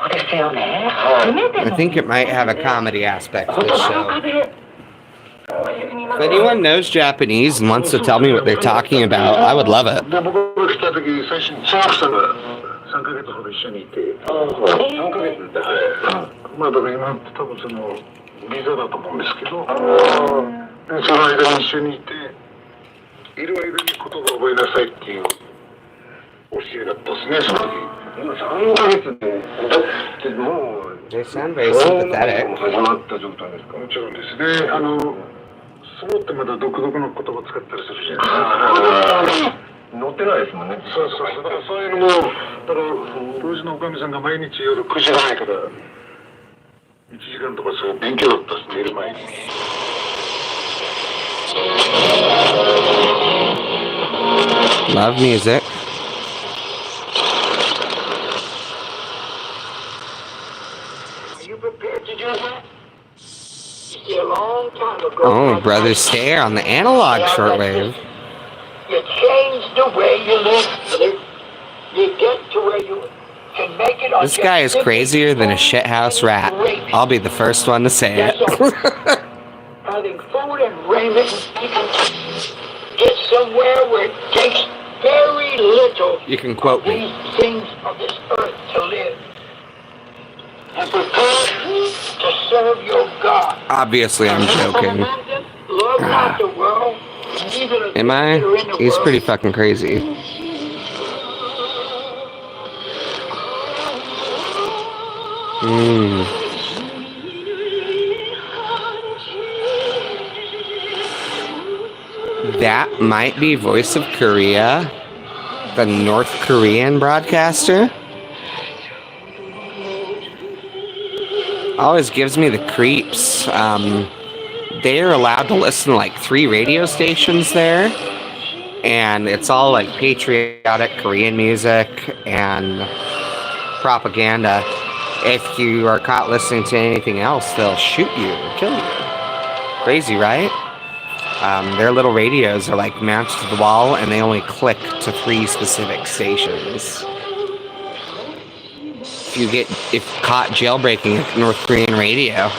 そうですよね。初めての。I think it might have a comedy aspect to this show. If anyone knows Japanese and wants to tell me what they're talking about, I would love it. いる間に言葉を覚えなさいっていう教えだったですね、その時。今3ヶ月で、だってもう、They sound very sympathetic. 始まった状態ですか。もちろんですね。そうってまだ独特の言葉使ったりするじゃないですか。乗ってないですもんね。そうそうそう。だからそういうのも、だから当時のおかみさんが毎日夜9時前から1時間とかそういう勉強だったです、寝る前に。Love music. Oh, Brother Stare on the analog shortwave. You change the way you live, brother. You get to where you can make it on. This guy is crazier than a shithouse rat. I'll be the first one to say it. Having food and raiment, you can get somewhere where it takes very little. You can quote me. These things of this earth to live. And prepare to serve your God. Obviously, I'm joking. Love not the world. Am I? He's pretty fucking crazy. That might be Voice of Korea, the North Korean broadcaster. Always gives me the creeps. They are allowed to listen to like 3 radio stations there, and it's all like patriotic Korean music and propaganda. If you are caught listening to anything else, they'll shoot you or kill you. Crazy, right? Their little radios are like mounted to the wall, and they only click to 3 specific stations. If caught jailbreaking a North Korean radio,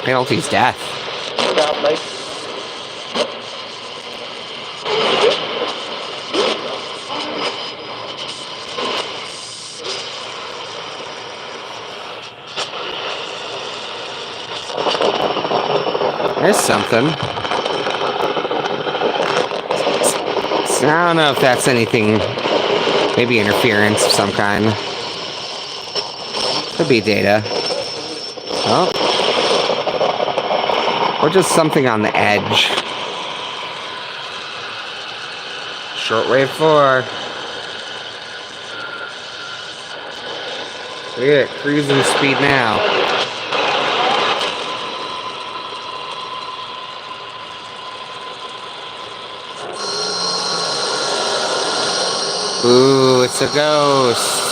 penalty's death. There's something. So I don't know if that's anything. Maybe interference of some kind. Could be data. Oh. Or just something on the edge. Shortwave 4. Look at it, cruising speed now. Ooh, it's a ghost.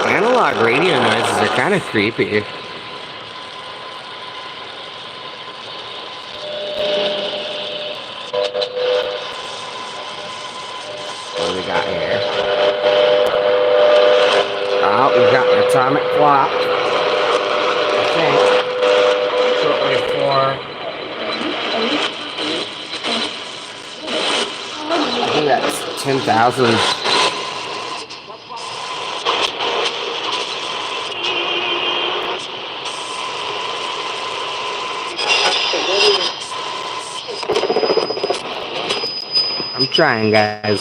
Analog radio noises are kind of creepy. What do we got here? Oh, we've got an atomic clock. I think. Shortwave 4. I think that's 10,000. I'm trying, guys.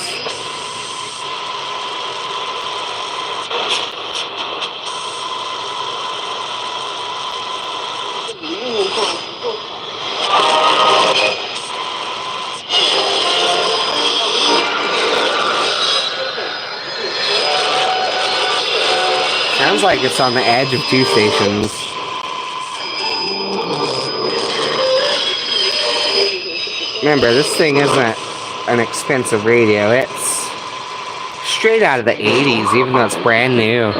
Sounds like it's on the edge of 2 stations. Remember, this thing isn't an expensive radio. It's straight out of the 80s, even though it's brand new.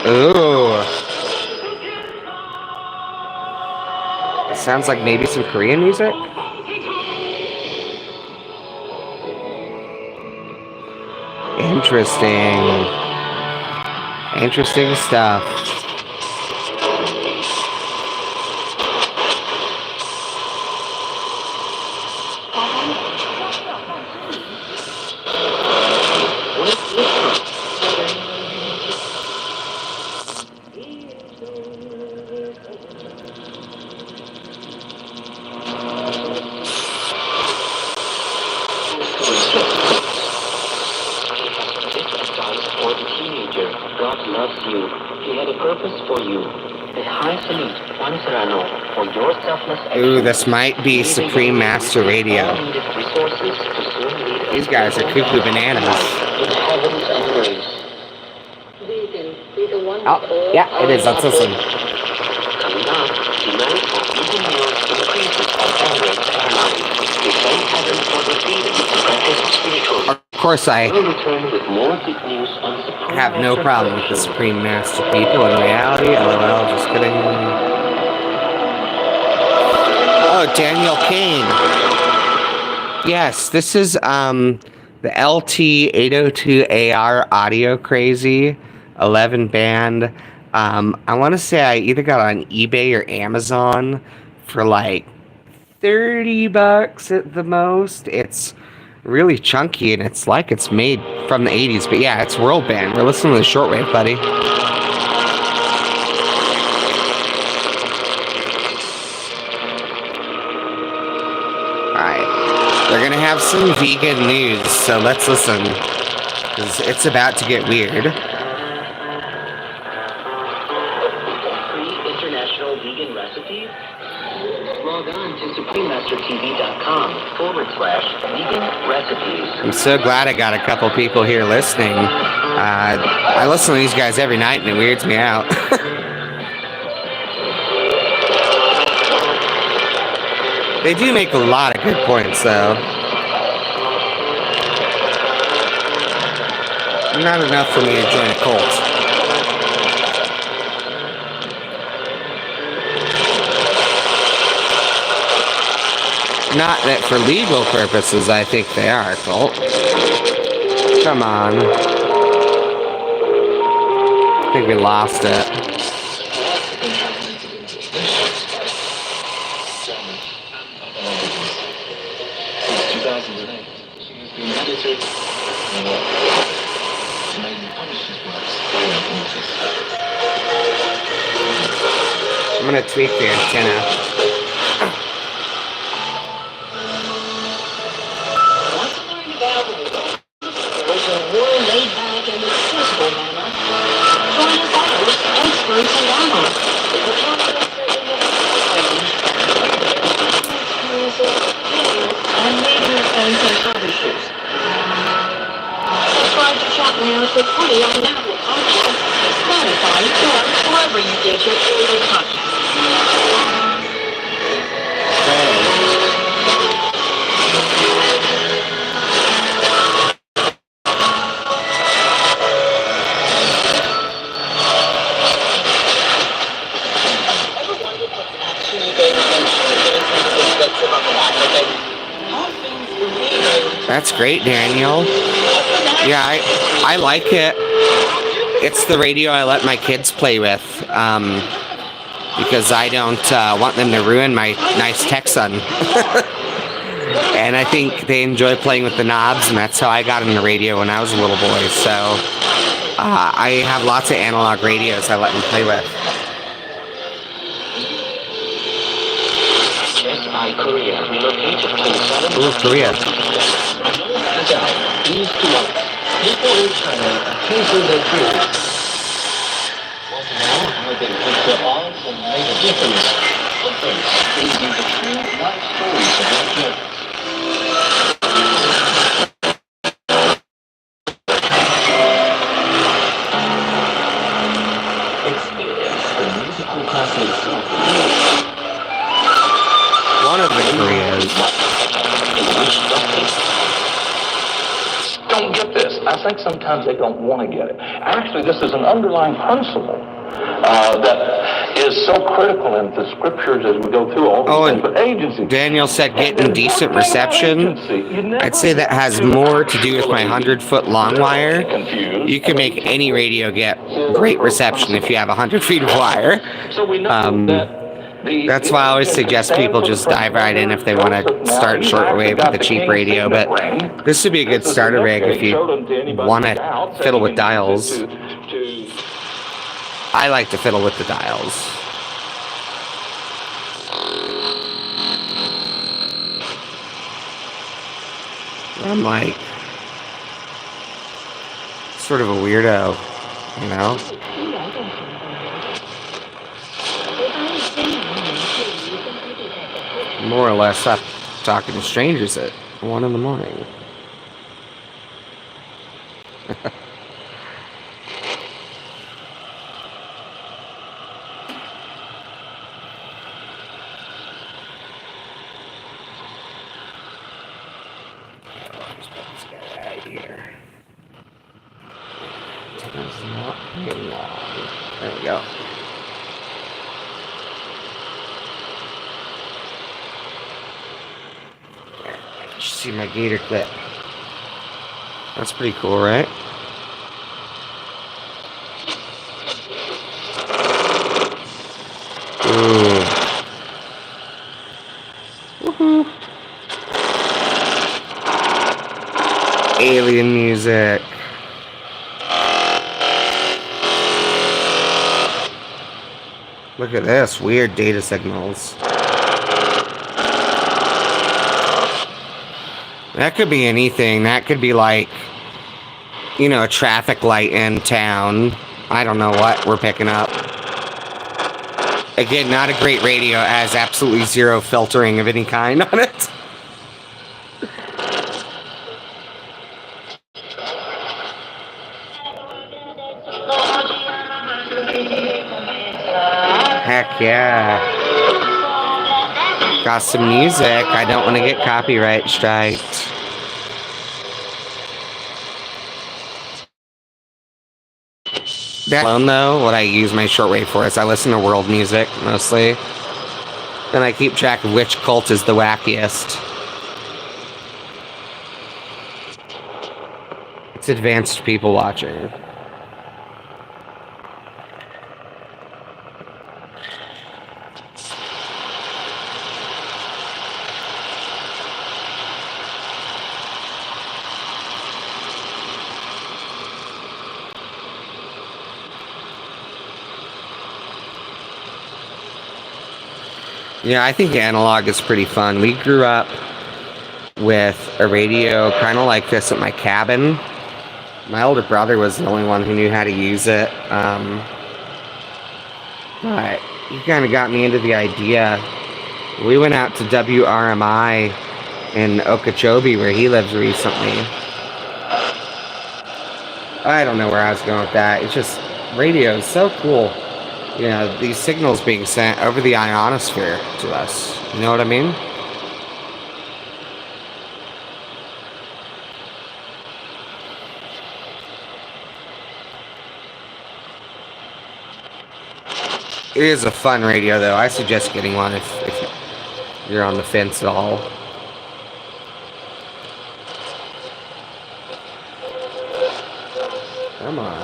Ooh. It sounds like maybe some Korean music. Interesting. Interesting stuff. Ooh, this might be Supreme Master Radio. These guys are cuckoo bananas. Oh, yeah, it is. Let's listen. Of course, I have no problem with the Supreme Master people in reality. LOL, just kidding. Oh, Daniel Kane. Yes, this is the LT802AR Audio Crazy 11 band. I want to say I either got on eBay or Amazon for like $30 at the most. It's really chunky and it's like it's made from the 80s, but yeah, it's world band. We're listening to the shortwave, buddy. Alright, we're gonna have some vegan news, so let's listen, because it's about to get weird. Free international vegan recipes? Log on to suprememastertv.com/vegan recipes. I'm so glad I got a couple people here listening. I listen to these guys every night and it weirds me out. They do make a lot of good points, though. Not enough for me to join a cult. Not that for legal purposes I think they are a cult. Come on. I think we lost it. I'm gonna tweak the antenna. me on Apple Podcasts, Spotify, or wherever you get your favorite podcasts. That's great, Daniel. Yeah, I like it. It's the radio I let my kids play with, because I don't want them to ruin my nice Texan. And I think they enjoy playing with the knobs, and that's how I got into radio when I was a little boy. So I have lots of analog radios I let them play with. Ooh, Korea. People in China are chasing their dreams. Want to know how they put their odds and make a difference? These are the true life stories of their journey. Experience the musical classics of the world. One of the Koreas. Don't get this. I think sometimes they don't want to get it. Actually, this is an underlying principle that is so critical in the scriptures as we go through all these things. But agency. Daniel said getting decent reception. I'd say that has more to do with my 100-foot long wire. You can make any radio get great reception if you have 100 feet of wire. That's why I always suggest people just dive right in if they want to start shortwave with a cheap radio. But this would be a good starter rig if you want to fiddle with dials. I like to fiddle with the dials. I'm like sort of a weirdo, you know? More or less up talking to strangers at 1 in the morning. There we go. See my gator clip. That's pretty cool, right? Ooh. Woohoo. Alien music. Look at this, weird data signals. That could be anything. That could be like, you know, a traffic light in town. I don't know what we're picking up. Again, not a great radio. It has absolutely zero filtering of any kind on it. Heck yeah. Got some music. I don't want to get copyright striked. That alone, though, what I use my shortwave for is I listen to world music, mostly. Then I keep track of which cult is the wackiest. It's advanced people watching. Yeah, I think analog is pretty fun. We grew up with a radio kind of like this at my cabin. My older brother was the only one who knew how to use it. But he kind of got me into the idea. We went out to WRMI in Okeechobee, where he lives recently. I don't know where I was going with that. It's just radio is so cool. You know, these signals being sent over the ionosphere to us. You know what I mean? It is a fun radio, though. I suggest getting one if you're on the fence at all. Come on.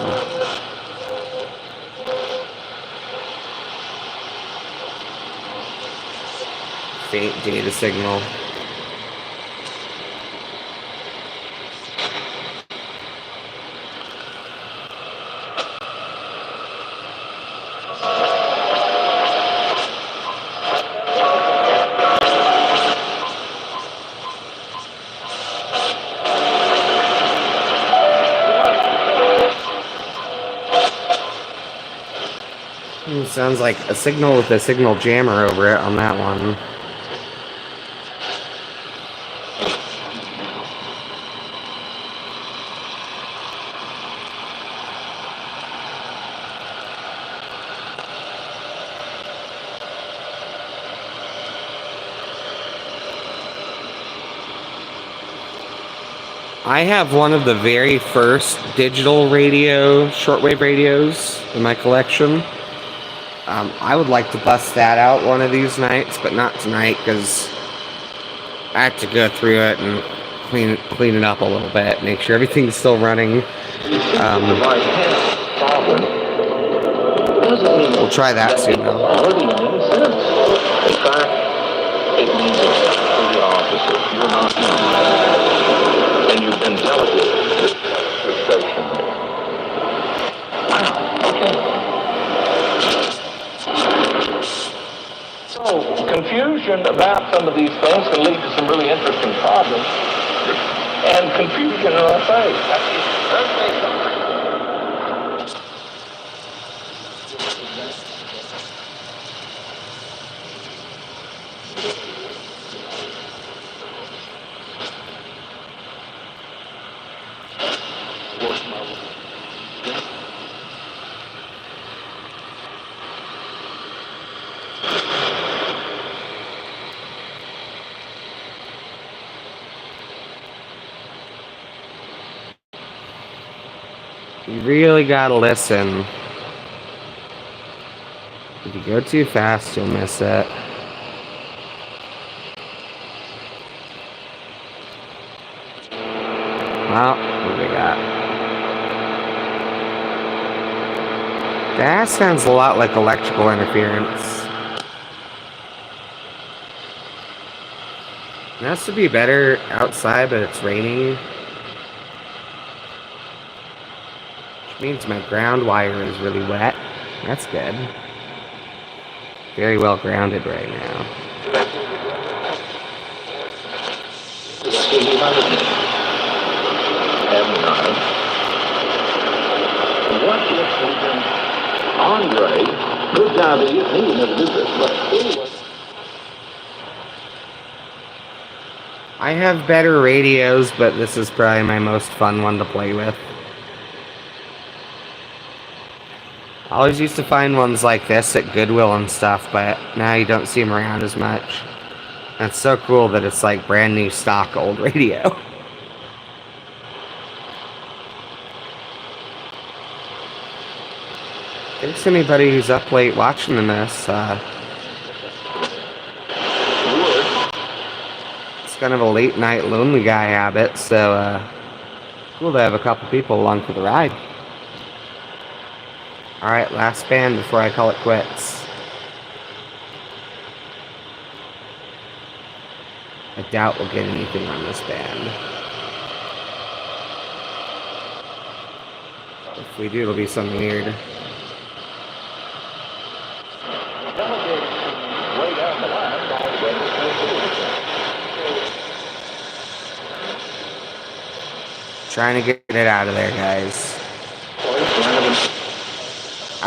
Faint data signal. Sounds like a signal with a signal jammer over it on that one. I have one of the very first digital radio, shortwave radios in my collection. I would like to bust that out one of these nights, but not tonight because I have to go through it and clean it up a little bit, make sure everything's still running. We'll try that soon, though. In fact, it means exactly the opposite. You're not human. And you've been delegated to station. Okay. So, confusion about some of these things can lead to some really interesting problems. And confusion, I'll say. You really gotta listen. If you go too fast, you'll miss it. Well, what do we got? That sounds a lot like electrical interference. It has to be better outside, but it's raining. Which means my ground wire is really wet. That's good. Very well grounded right now. What if Andre, good guy, he would never do this, but anyway. I have better radios, but this is probably my most fun one to play with. I always used to find ones like this at Goodwill and stuff, but now you don't see them around as much. That's so cool that it's like brand new stock old radio. Thanks to anybody who's up late watching this. It's kind of a late night lonely guy habit, so cool to have a couple people along for the ride. Alright, last band before I call it quits. I doubt we'll get anything on this band. If we do, it'll be something weird. Trying to get it out of there, guys.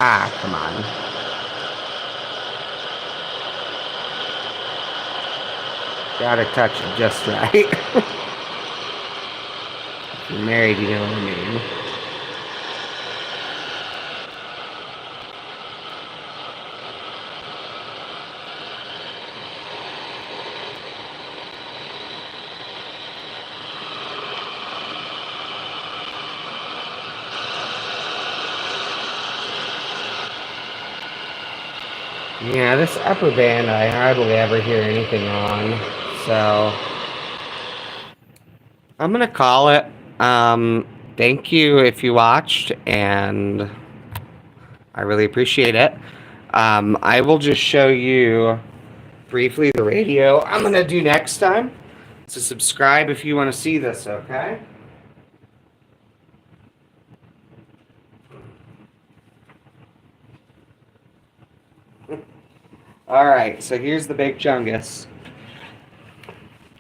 Ah, come on. Gotta touch it just right. If you're married, you know what I mean. Yeah, this upper band I hardly ever hear anything on, so I'm gonna call it. Thank you if you watched, and I really appreciate it. I will just show you briefly the radio I'm gonna do next time. So subscribe if you want to see this, okay? Alright, so here's the Big Chungus.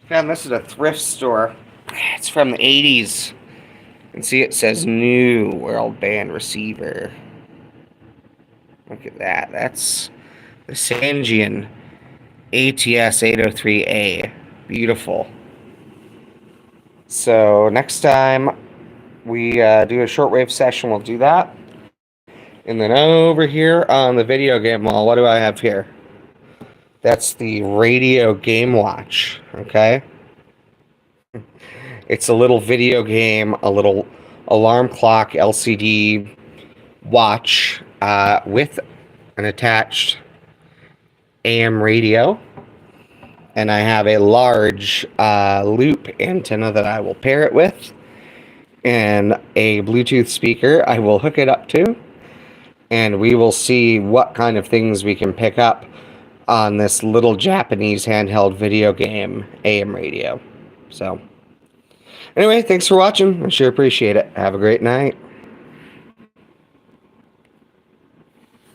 Found this at a thrift store. It's from the 80s. You can see it says New World Band Receiver. Look at that. That's the Sangean ATS 803A. Beautiful. So next time we do a shortwave session, we'll do that. And then over here on the video game wall, what do I have here? That's the radio game watch, okay? It's a little video game, a little alarm clock LCD watch with an attached AM radio. And I have a large loop antenna that I will pair it with. And a Bluetooth speaker I will hook it up to. And we will see what kind of things we can pick up on this little Japanese handheld video game AM radio. So, anyway, thanks for watching. I sure appreciate it. Have a great night.